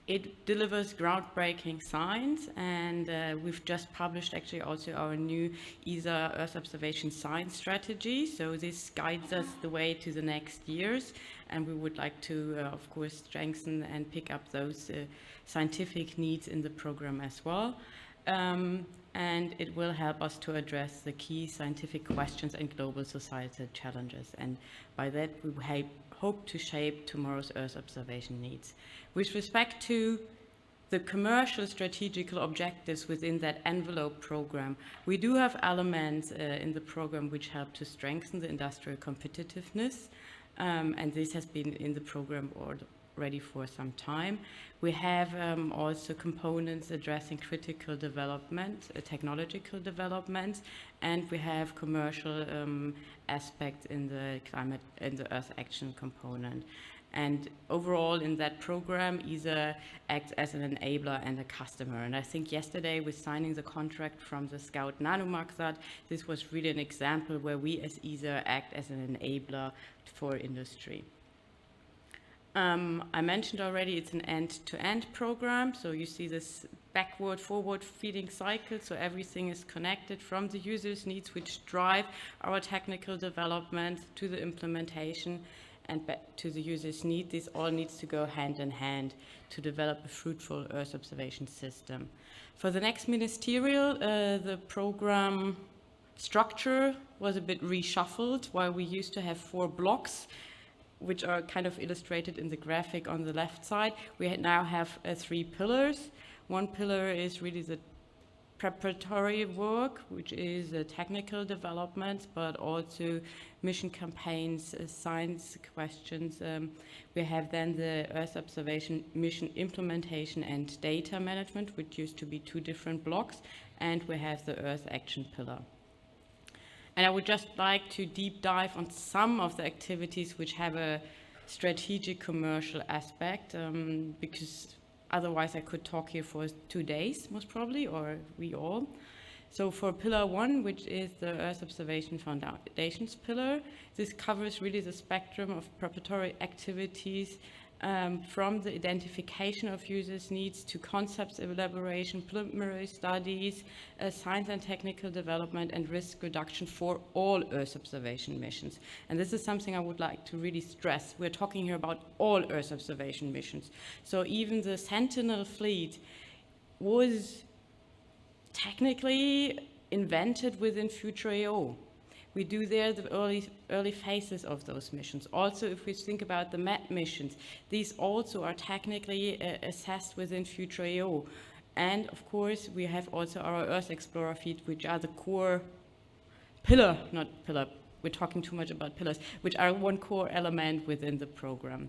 It delivers groundbreaking science, and we've just published actually also our new ESA Earth Observation Science Strategy. So this guides us the way to the next years, and we would like to, of course, strengthen and pick up those scientific needs in the program as well. And it will help us to address the key scientific questions and global societal challenges. And by that, we hope to shape tomorrow's Earth observation needs. With respect to the commercial strategical objectives within that envelope program, we do have elements in the program which help to strengthen the industrial competitiveness, and this has been in the program already for some time. We have also components addressing critical development, technological developments, and we have commercial aspects in the climate and the Earth action component. And overall in that program, ESA acts as an enabler and a customer. And I think yesterday with signing the contract from the Scout Nanomaxat, this was really an example where we as ESA act as an enabler for industry. I mentioned already it's an end-to-end program. So you see this backward, forward feeding cycle. So everything is connected from the user's needs, which drive our technical development to the implementation. and back to the user's need. This all needs to go hand in hand to develop a fruitful Earth observation system. For the next ministerial, the program structure was a bit reshuffled. While we used to have 4 blocks, which are kind of illustrated in the graphic on the left side, we now have 3 pillars. One pillar is really the preparatory work, which is technical development, but also mission campaigns, science questions. We have then the Earth observation mission implementation and data management, which used to be 2 different blocks, and we have the Earth action pillar. And I would just like to deep dive on some of the activities which have a strategic commercial aspect, because otherwise I could talk here for 2 days, most probably, or we all. So for pillar 1, which is the Earth Observation Foundations pillar, this covers really the spectrum of preparatory activities, from the identification of users' needs to concepts elaboration, preliminary studies, science and technical development, and risk reduction for all Earth observation missions. And this is something I would like to really stress. We're talking here about all Earth observation missions. So even the Sentinel fleet was technically invented within Future EO. We do there the early phases of those missions. Also, if we think about the MET missions, these also are technically assessed within Future EO. And of course, we have also our Earth Explorer fleet, which are the core pillar, not pillar, we're talking too much about pillars, which are one core element within the program.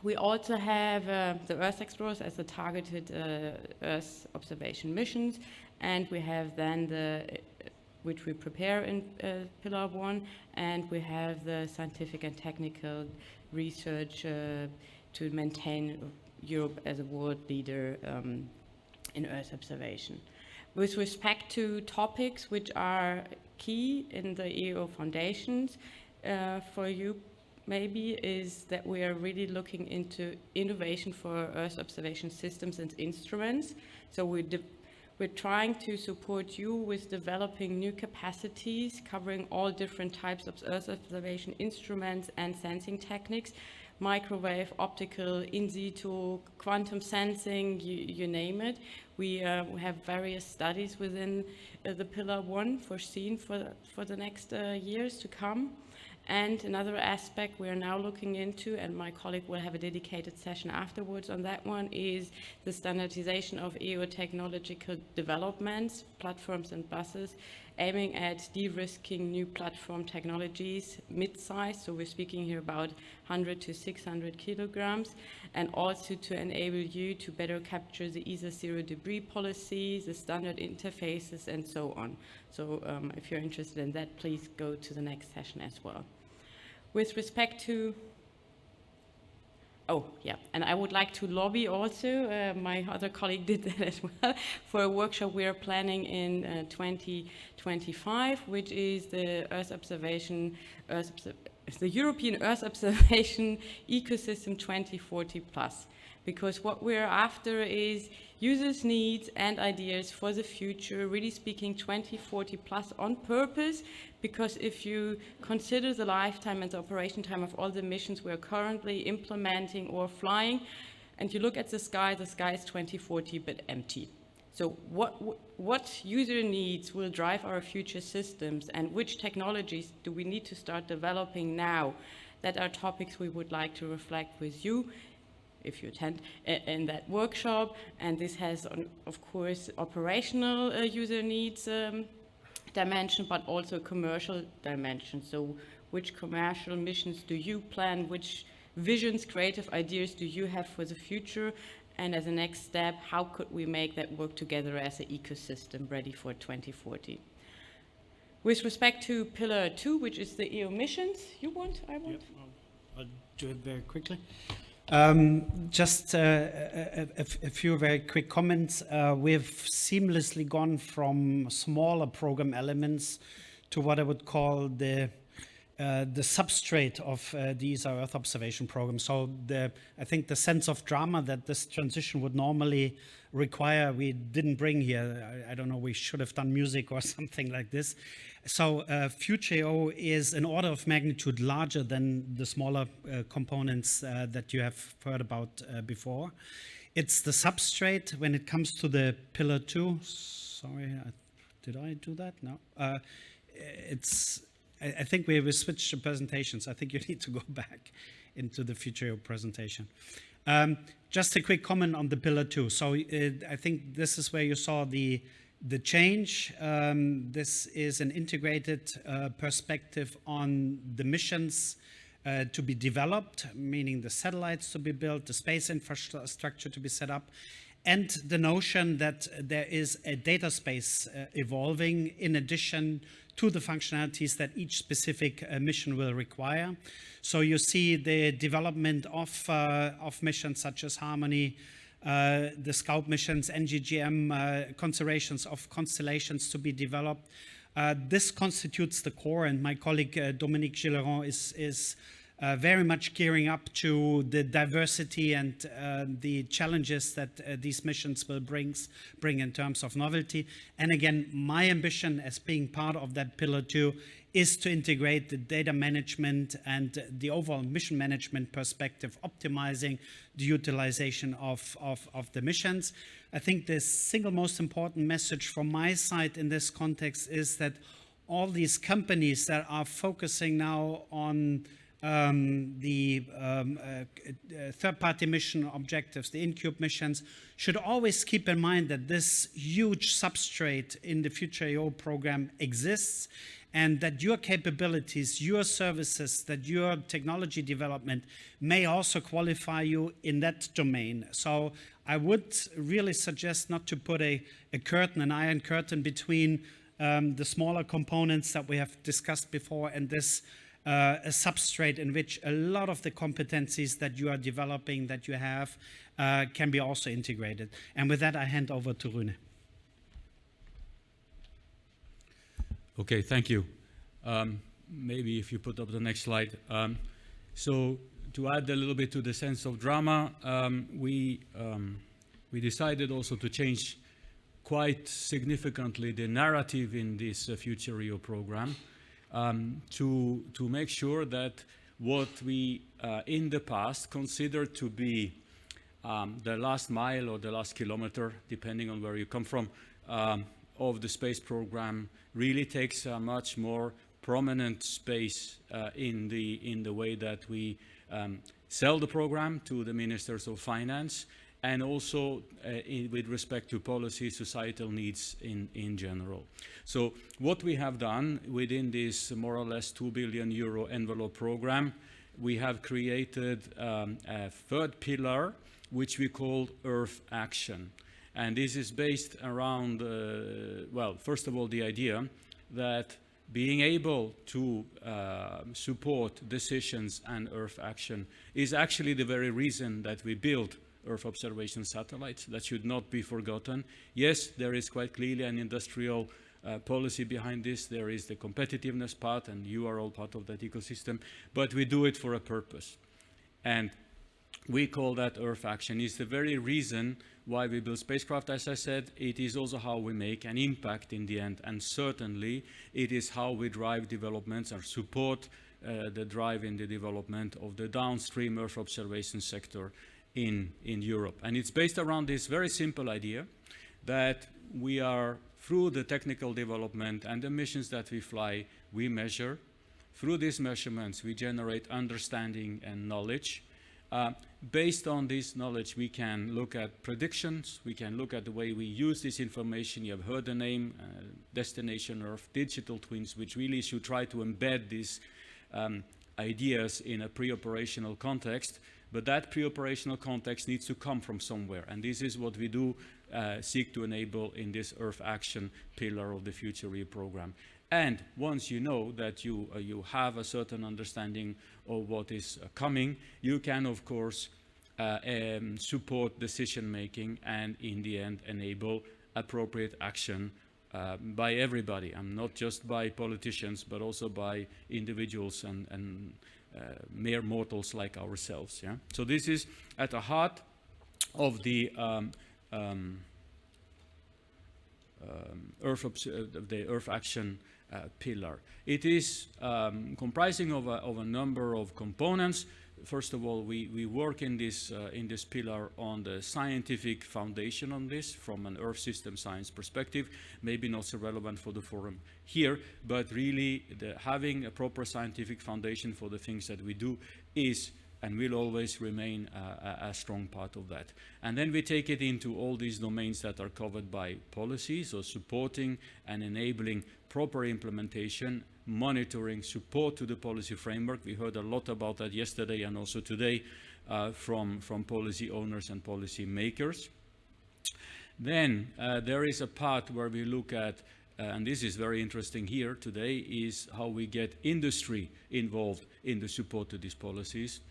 We also have the Earth Explorers as the targeted Earth observation missions, and we have then which we prepare in pillar 1, and we have the scientific and technical research to maintain Europe as a world leader in Earth observation. With respect to topics which are key in the EO foundations for you, maybe is that we are really looking into innovation for Earth observation systems and instruments. So we're trying to support you with developing new capacities, covering all different types of Earth observation instruments and sensing techniques, microwave, optical, in situ, quantum sensing, you name it. We have various studies within the pillar 1 foreseen for the next years to come. And another aspect we are now looking into, and my colleague will have a dedicated session afterwards on that one, is the standardization of EO technological developments, platforms and buses, aiming at de-risking new platform technologies, mid-size, so we're speaking here about 100 to 600 kilograms, and also to enable you to better capture the ESA zero debris policy, the standard interfaces, and so on. So if you're interested in that, please go to the next session as well. With respect to, and I would like to lobby also, my other colleague did that as well, for a workshop we are planning in 2025, which is the the European Earth Observation Ecosystem 2040 Plus. Because what we're after is users' needs and ideas for the future, really speaking 2040 plus on purpose, because if you consider the lifetime and the operation time of all the missions we're currently implementing or flying, and you look at the sky is 2040 but empty. So what user needs will drive our future systems, and which technologies do we need to start developing now? That are topics we would like to reflect with you, if you attend, in that workshop. And this has, of course, operational user needs dimension, but also commercial dimension. So which commercial missions do you plan? Which visions, creative ideas do you have for the future? And as a next step, how could we make that work together as an ecosystem ready for 2040? With respect to pillar 2, which is the EO missions, I want? Yep, I'll do it very quickly. Just a few very quick comments. We've seamlessly gone from smaller program elements to what I would call the the substrate of the ESA Earth observation program. So I think the sense of drama that this transition would normally require, we didn't bring here. I don't know, we should have done music or something like this. So Future EO is an order of magnitude larger than the smaller components that you have heard about before. It's the substrate when it comes to the pillar 2. Sorry, did I do that? No. I think we switched the presentations. I think you need to go back into the Future EO presentation. Just a quick comment on the pillar 2. So I think this is where you saw the change. This is an integrated perspective on the missions to be developed, meaning the satellites to be built, the space infrastructure to be set up, and the notion that there is a data space evolving in addition to the functionalities that each specific mission will require. So you see the development of missions such as Harmony, the Scout missions, NGGM, considerations of constellations to be developed. This constitutes the core, and my colleague Dominique Gilleron is very much gearing up to the diversity and the challenges that these missions will bring in terms of novelty. And again, my ambition as being part of that pillar 2 is to integrate the data management and the overall mission management perspective, optimizing the utilization of the missions. I think the single most important message from my side in this context is that all these companies that are focusing now on the third-party mission objectives, the InCube missions, should always keep in mind that this huge substrate in the Future EO program exists, and that your capabilities, your services, that your technology development may also qualify you in that domain. So I would really suggest not to put an iron curtain between the smaller components that we have discussed before and this a substrate in which a lot of the competencies that you are developing, that you have, can be also integrated. And with that, I hand over to Rune. Okay, thank you. Maybe if you put up the next slide. So to add a little bit to the sense of drama, we decided also to change quite significantly the narrative in this Future EO program. To make sure that what we in the past considered to be the last mile or the last kilometer, depending on where you come from, of the space program really takes a much more prominent space in the way that we sell the program to the ministers of finance, and also with respect to policy, societal needs in general. So what we have done within this more or less 2 billion euro envelope program, we have created a third pillar, which we call Earth Action. And this is based around, well, first of all, the idea that being able to support decisions and Earth Action is actually the very reason that we build Earth observation satellites. That should not be forgotten. Yes, there is quite clearly an industrial policy behind this. There is the competitiveness part, and you are all part of that ecosystem, but we do it for a purpose. And we call that Earth Action. It's the very reason why we build spacecraft. As I said, it is also how we make an impact in the end, and certainly it is how we drive developments or support the drive in the development of the downstream Earth observation sector in Europe. And it's based around this very simple idea that we are, through the technical development and the missions that we fly, we measure. Through these measurements, we generate understanding and knowledge. Based on this knowledge, we can look at predictions, we can look at the way we use this information. You have heard the name, Destination Earth, digital twins, which really should try to embed these ideas in a pre-operational context. But that pre-operational context needs to come from somewhere. And this is what we do seek to enable in this Earth Action pillar of the Future EO program. And once you know that you have a certain understanding of what is coming, you can, of course, support decision-making and, in the end, enable appropriate action by everybody, and not just by politicians, but also by individuals and mere mortals like ourselves. Yeah? So this is at the heart of the Earth Action pillar. It is comprising of a number of components. First of all, we work in this pillar on the scientific foundation on this from an Earth system science perspective. Maybe not so relevant for the forum here, but really having a proper scientific foundation for the things that we do is and will always remain a strong part of that. And then we take it into all these domains that are covered by policy, so supporting and enabling proper implementation, monitoring, support to the policy framework. We heard a lot about that yesterday and also today from policy owners and policy makers. Then there is a part where we look at, and this is very interesting here today, is how we get industry involved in the support to these policies.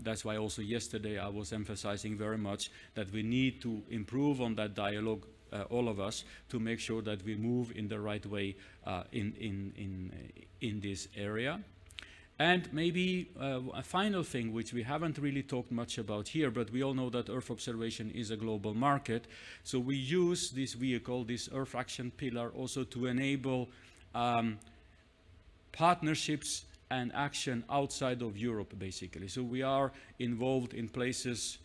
That's why also yesterday I was emphasizing very much that we need to improve on that dialogue, all of us, to make sure that we move in the right way in this area. And maybe a final thing which we haven't really talked much about here, but we all know that Earth observation is a global market. So we use this vehicle, this Earth Action pillar, also to enable partnerships and action outside of Europe, basically. So we are involved in places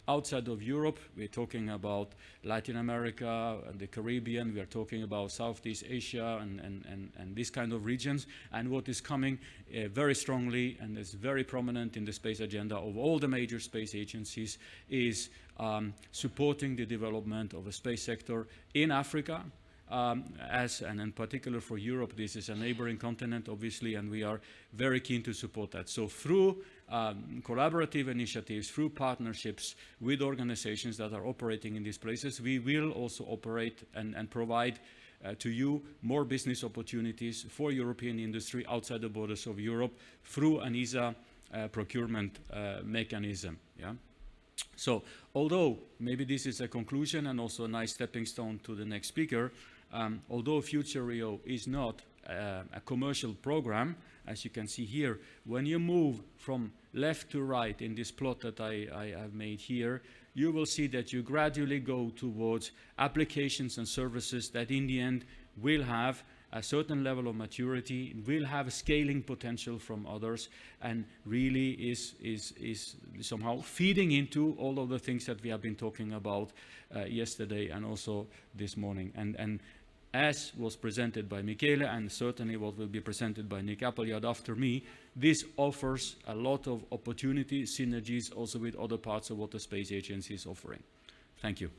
outside of Europe. We're talking about Latin America and the Caribbean. We are talking about Southeast Asia and these kind of regions. And what is coming very strongly and is very prominent in the space agenda of all the major space agencies is supporting the development of a space sector in Africa. And in particular for Europe, this is a neighboring continent, obviously, and we are very keen to support that. So through collaborative initiatives, through partnerships with organizations that are operating in these places, we will also operate and provide to you more business opportunities for European industry outside the borders of Europe through an ESA procurement mechanism. Yeah? So although maybe this is a conclusion and also a nice stepping stone to the next speaker, although Future Rio is not a commercial program, as you can see here, when you move from left to right in this plot that I have made here, you will see that you gradually go towards applications and services that in the end will have a certain level of maturity, will have a scaling potential from others, and really is somehow feeding into all of the things that we have been talking about yesterday and also this morning. And as was presented by Michele, and certainly what will be presented by Nick Appleyard after me, this offers a lot of opportunities, synergies also with other parts of what the Space Agency is offering. Thank you.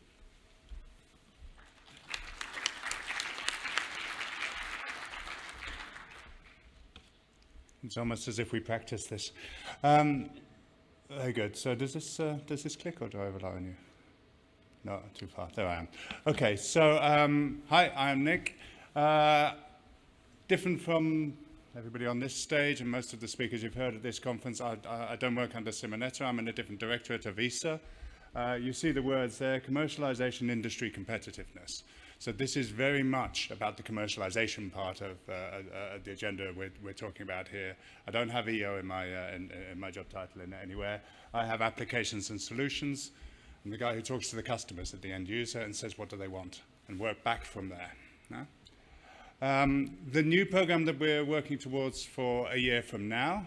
It's almost as if we practice this. Very good. So does this click or do I rely on you? No, too far. There I am. Okay, so hi, I'm Nick. Different from everybody on this stage and most of the speakers you've heard at this conference, I don't work under Simonetta. I'm in a different directorate of ESA. You see the words there, commercialization, industry, competitiveness. So this is very much about the commercialization part of the agenda we're talking about here. I don't have EO in my job title anywhere. I have applications and solutions. I'm the guy who talks to the customers at the end user and says what do they want and work back from there. The new program that we're working towards for a year from now,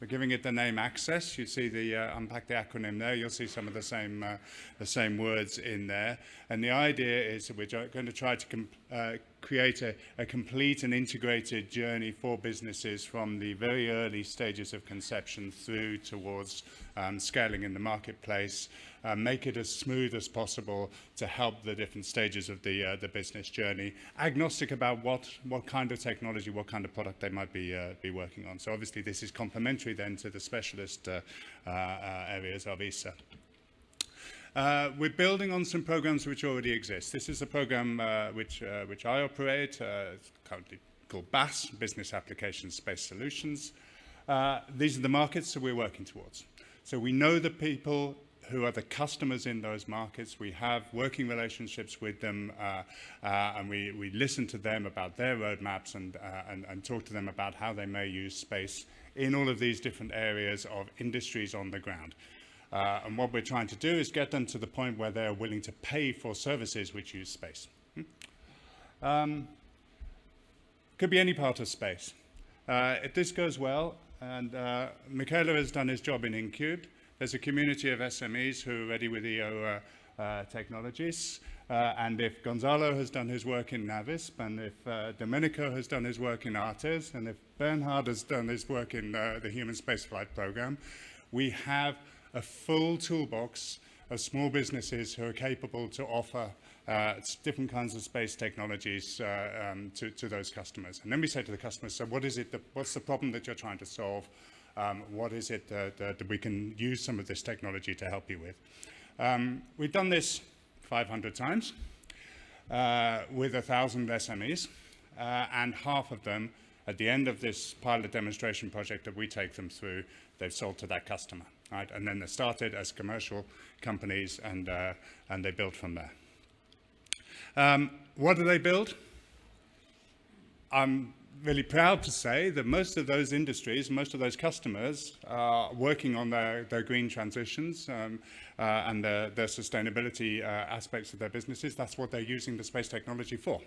we're giving it the name Access. You see unpack the acronym there. You'll see some of the same words in there. And the idea is that we're going to try to create a complete and integrated journey for businesses from the very early stages of conception through towards scaling in the marketplace, make it as smooth as possible to help the different stages of the business journey, agnostic about what kind of technology, what kind of product they might be working on. So obviously this is complementary then to the specialist areas of ESA. We're building on some programs which already exist. This is a program which I operate. It's currently called BAS, Business Applications Space Solutions. These are the markets that we're working towards. So we know the people who are the customers in those markets. We have working relationships with them, and we listen to them about their roadmaps and talk to them about how they may use space in all of these different areas of industries on the ground. And what we're trying to do is get them to the point where they're willing to pay for services which use space. Could be any part of space. If this goes well, and Michaela has done his job in InCube, there's a community of SMEs who are ready with EO technologies. And if Gonzalo has done his work in Navisp, and if Domenico has done his work in ARTES, and if Bernhard has done his work in the Human Spaceflight Program, we have a full toolbox of small businesses who are capable to offer different kinds of space technologies to those customers. And then we say to the customers, so what's the problem that you're trying to solve? What is it that we can use some of this technology to help you with? We've done this 500 times with 1,000 SMEs, and half of them, at the end of this pilot demonstration project that we take them through, they've sold to that customer, right? And then they started as commercial companies, and they built from there. What do they build? I'm really proud to say that most of those industries, most of those customers are working on their green transitions and their sustainability aspects of their businesses. That's what they're using the space technology for.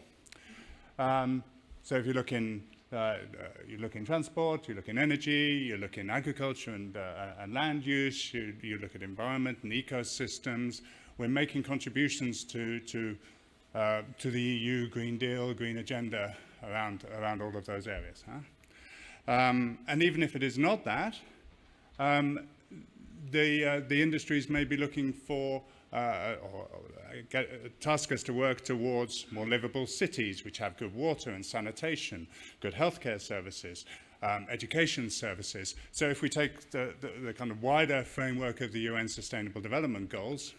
So if you look in transport, you look in energy, you look in agriculture and land use, you look at environment and ecosystems. We're making contributions to the EU Green Deal, Green Agenda around all of those areas. And even if it is not that, the industries may be looking for task us to work towards more livable cities which have good water and sanitation, good healthcare services, education services. So if we take the kind of wider framework of the UN Sustainable Development Goals,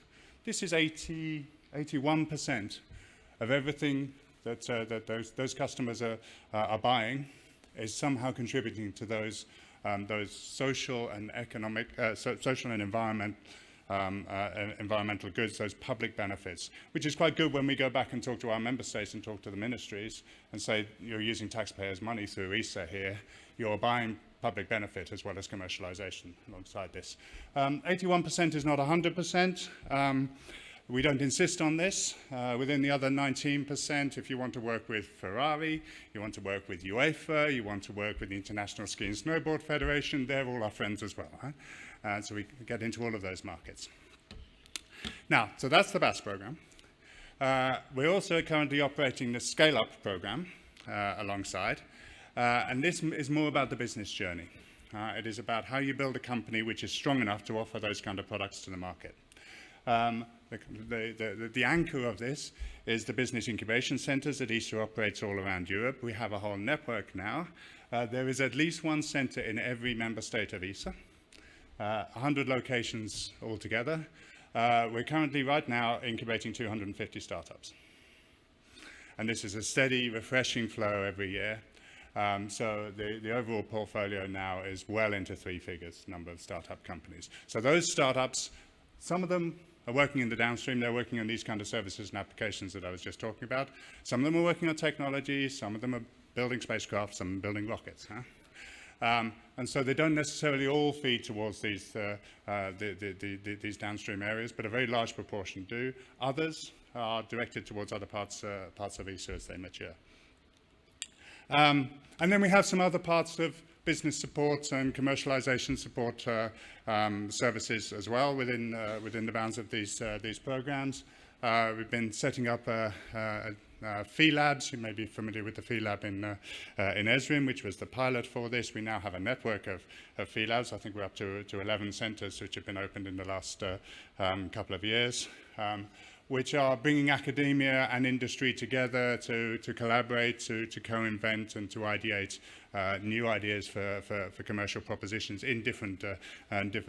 this is 81% of everything that those customers are buying is somehow contributing to those social and economic, social and environmental goods, those public benefits, which is quite good when we go back and talk to our member states and talk to the ministries and say, you're using taxpayers' money through ESA here, you're buying public benefit as well as commercialization alongside this. 81% is not 100%. We don't insist on this. Within the other 19%, if you want to work with Ferrari, you want to work with UEFA, you want to work with the International Ski and Snowboard Federation, they're all our friends as well. Huh? So we get into all of those markets. Now, so that's the BAS program. We're also currently operating the Scale-Up program alongside. And this is more about the business journey. It is about how you build a company which is strong enough to offer those kind of products to the market. The anchor of this is the business incubation centers that ESA operates all around Europe. We have a whole network now. There is at least one center in every member state of ESA, 100 locations altogether. We're currently right now incubating 250 startups. And this is a steady, refreshing flow every year. So the overall portfolio now is well into 3 figures, number of startup companies. So those startups, some of them are working in the downstream. They're working on these kind of services and applications that I was just talking about. Some of them are working on technology. Some of them are building spacecraft. Some are building rockets. Huh? And so they don't necessarily all feed towards these downstream areas, but a very large proportion do. Others are directed towards other parts of ESA as they mature. And then we have some other parts of business support and commercialization support services as well within the bounds of these programs. We've been setting up Phi Labs. You may be familiar with the Phi Lab in Esrim, which was the pilot for this. We now have a network of Phi Labs. I think we're up to 11 centers which have been opened in the last couple of years, which are bringing academia and industry together to collaborate, to co-invent and to ideate new ideas for commercial propositions in different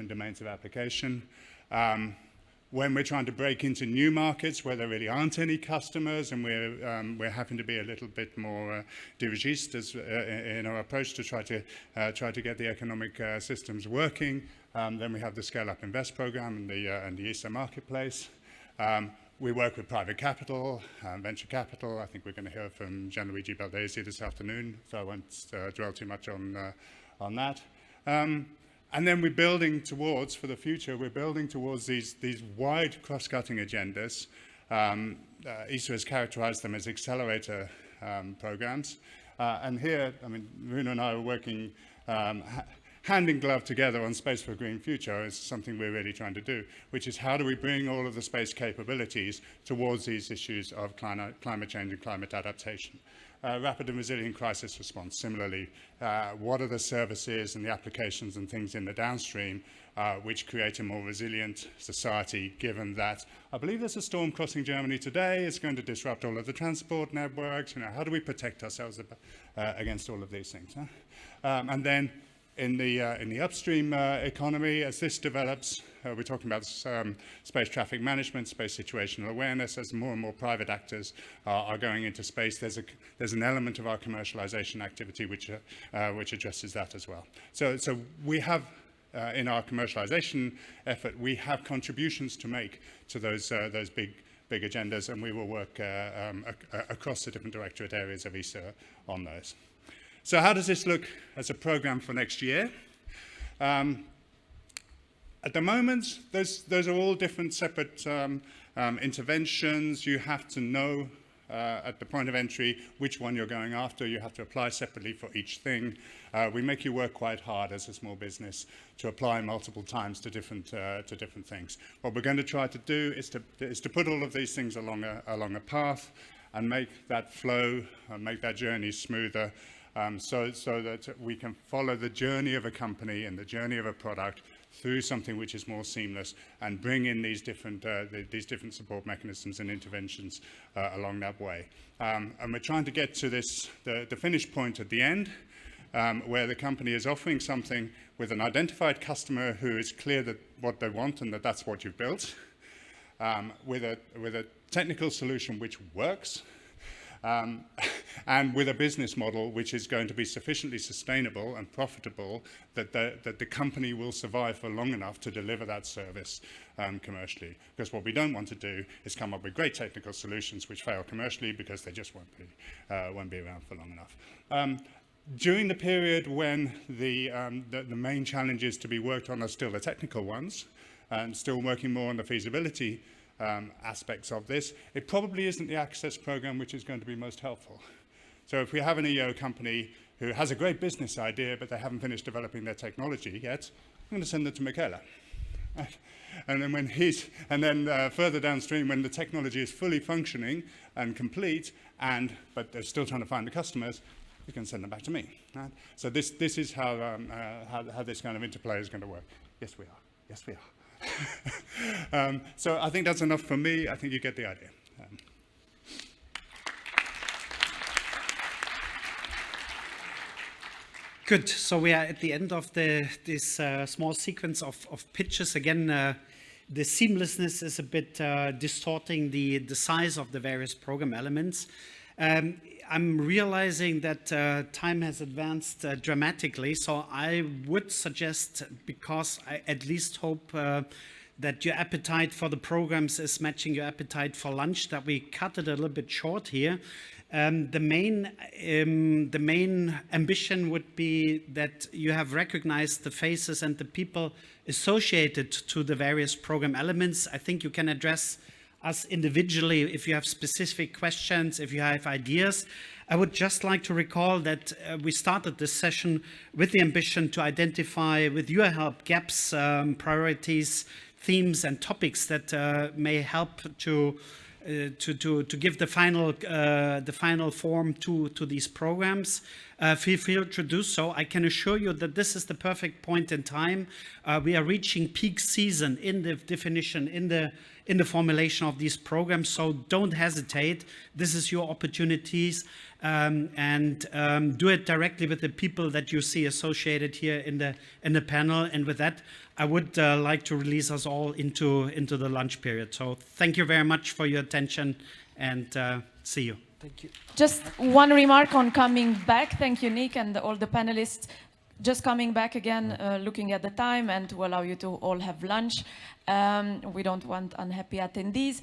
domains of application. When we're trying to break into new markets where there really aren't any customers, and we're having to be a little bit more dirigiste in our approach to try to get the economic systems working, Then we have the Scale Up Invest program and the ESA marketplace. We work with private capital, venture capital. I think we're going to hear from Gianluigi Baldesi this afternoon, so I won't dwell too much on that. And then we're building towards, for the future, we're building towards these wide cross-cutting agendas. ESA has characterized them as accelerator programs. And here, I mean, Runa and I are working hand in glove together on Space for a Green Future is something we're really trying to do, which is how do we bring all of the space capabilities towards these issues of climate change and climate adaptation. Rapid and resilient crisis response, similarly, what are the services and the applications and things in the downstream which create a more resilient society, given that I believe there's a storm crossing Germany today, it's going to disrupt all of the transport networks, you know, how do we protect ourselves against all of these things? Huh? And then in the upstream economy, as this develops, we're talking about space traffic management, space situational awareness. As more and more private actors are going into space, there's an element of our commercialization activity which addresses that as well. So we have in our commercialization effort, we have contributions to make to those big agendas, and we will work across the different directorate areas of ESA on those. So how does this look as a program for next year? At the moment, those are all different separate interventions. You have to know at the point of entry which one you're going after. You have to apply separately for each thing. We make you work quite hard as a small business to apply multiple times to different things. What we're going to try to do is to put all of these things along a path and make that flow, make that journey smoother. So that we can follow the journey of a company and the journey of a product through something which is more seamless and bring in these different support mechanisms and interventions along that way. And we're trying to get to the finish point at the end, where the company is offering something with an identified customer who is clear that what they want and that's what you've built, with a technical solution which works, and with a business model which is going to be sufficiently sustainable and profitable that the company will survive for long enough to deliver that service commercially. Because what we don't want to do is come up with great technical solutions which fail commercially because they just won't be around for long enough. During the period when the main challenges to be worked on are still the technical ones, and still working more on the feasibility aspects of this, it probably isn't the access program which is going to be most helpful. So if we have an EO company who has a great business idea, but they haven't finished developing their technology yet, I'm going to send it to Michele. And then further downstream, when the technology is fully functioning and complete, but they're still trying to find the customers, you can send them back to me. Right? So this is how this kind of interplay is going to work. Yes, we are. Yes, we are. So I think that's enough for me. I think you get the idea. Good. So we are at the end of this small sequence of pitches. Again, the seamlessness is a bit distorting the size of the various program elements. I'm realizing that time has advanced dramatically, so I would suggest, because I at least hope that your appetite for the programs is matching your appetite for lunch, that we cut it a little bit short here. The main ambition would be that you have recognized the faces and the people associated to the various program elements. I think you can address us individually if you have specific questions, if you have ideas. I would just like to recall that we started this session with the ambition to identify, with your help, gaps, priorities, themes, and topics that may help to give the final form to these programs. Feel free to do so. I can assure you that this is the perfect point in time. We are reaching peak season in the definition, in the formulation of these programs, so don't hesitate. This is your opportunities, and do it directly with the people that you see associated here in the panel. And with that, I would like to release us all into the lunch period. So thank you very much for your attention, and see you. Thank you. Just one remark on coming back. Thank you, Nick, and all the panelists. Just coming back again, looking at the time and to allow you to all have lunch. We don't want unhappy attendees.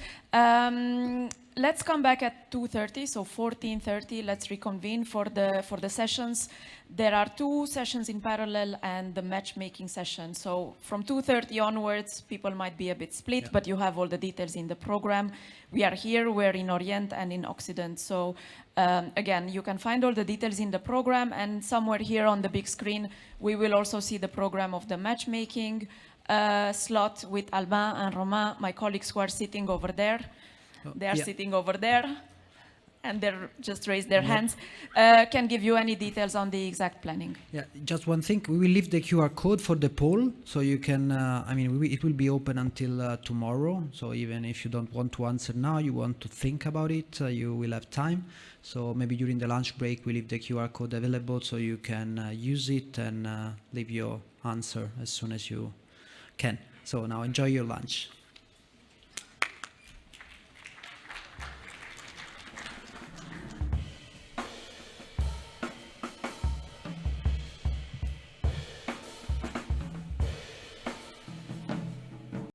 Let's come back at 2:30, so 14:30. Let's reconvene for the sessions. There are 2 sessions in parallel and the matchmaking session. So from 2:30 onwards, people might be a bit split, but you have all the details in the program. We are here, we're in Orient and in Occident. So again, you can find all the details in the program, and somewhere here on the big screen, we will also see the program of the matchmaking slot with Albin and Romain, my colleagues who are sitting over there. They are sitting over there, and they're just raised their hands. Can give you any details on the exact planning. Yeah, just one thing. We will leave the QR code for the poll, so you can. It will be open until tomorrow. So even if you don't want to answer now, you want to think about it, you will have time. So maybe during the lunch break, we leave the QR code available, so you can use it and leave your answer as soon as you can. So now enjoy your lunch.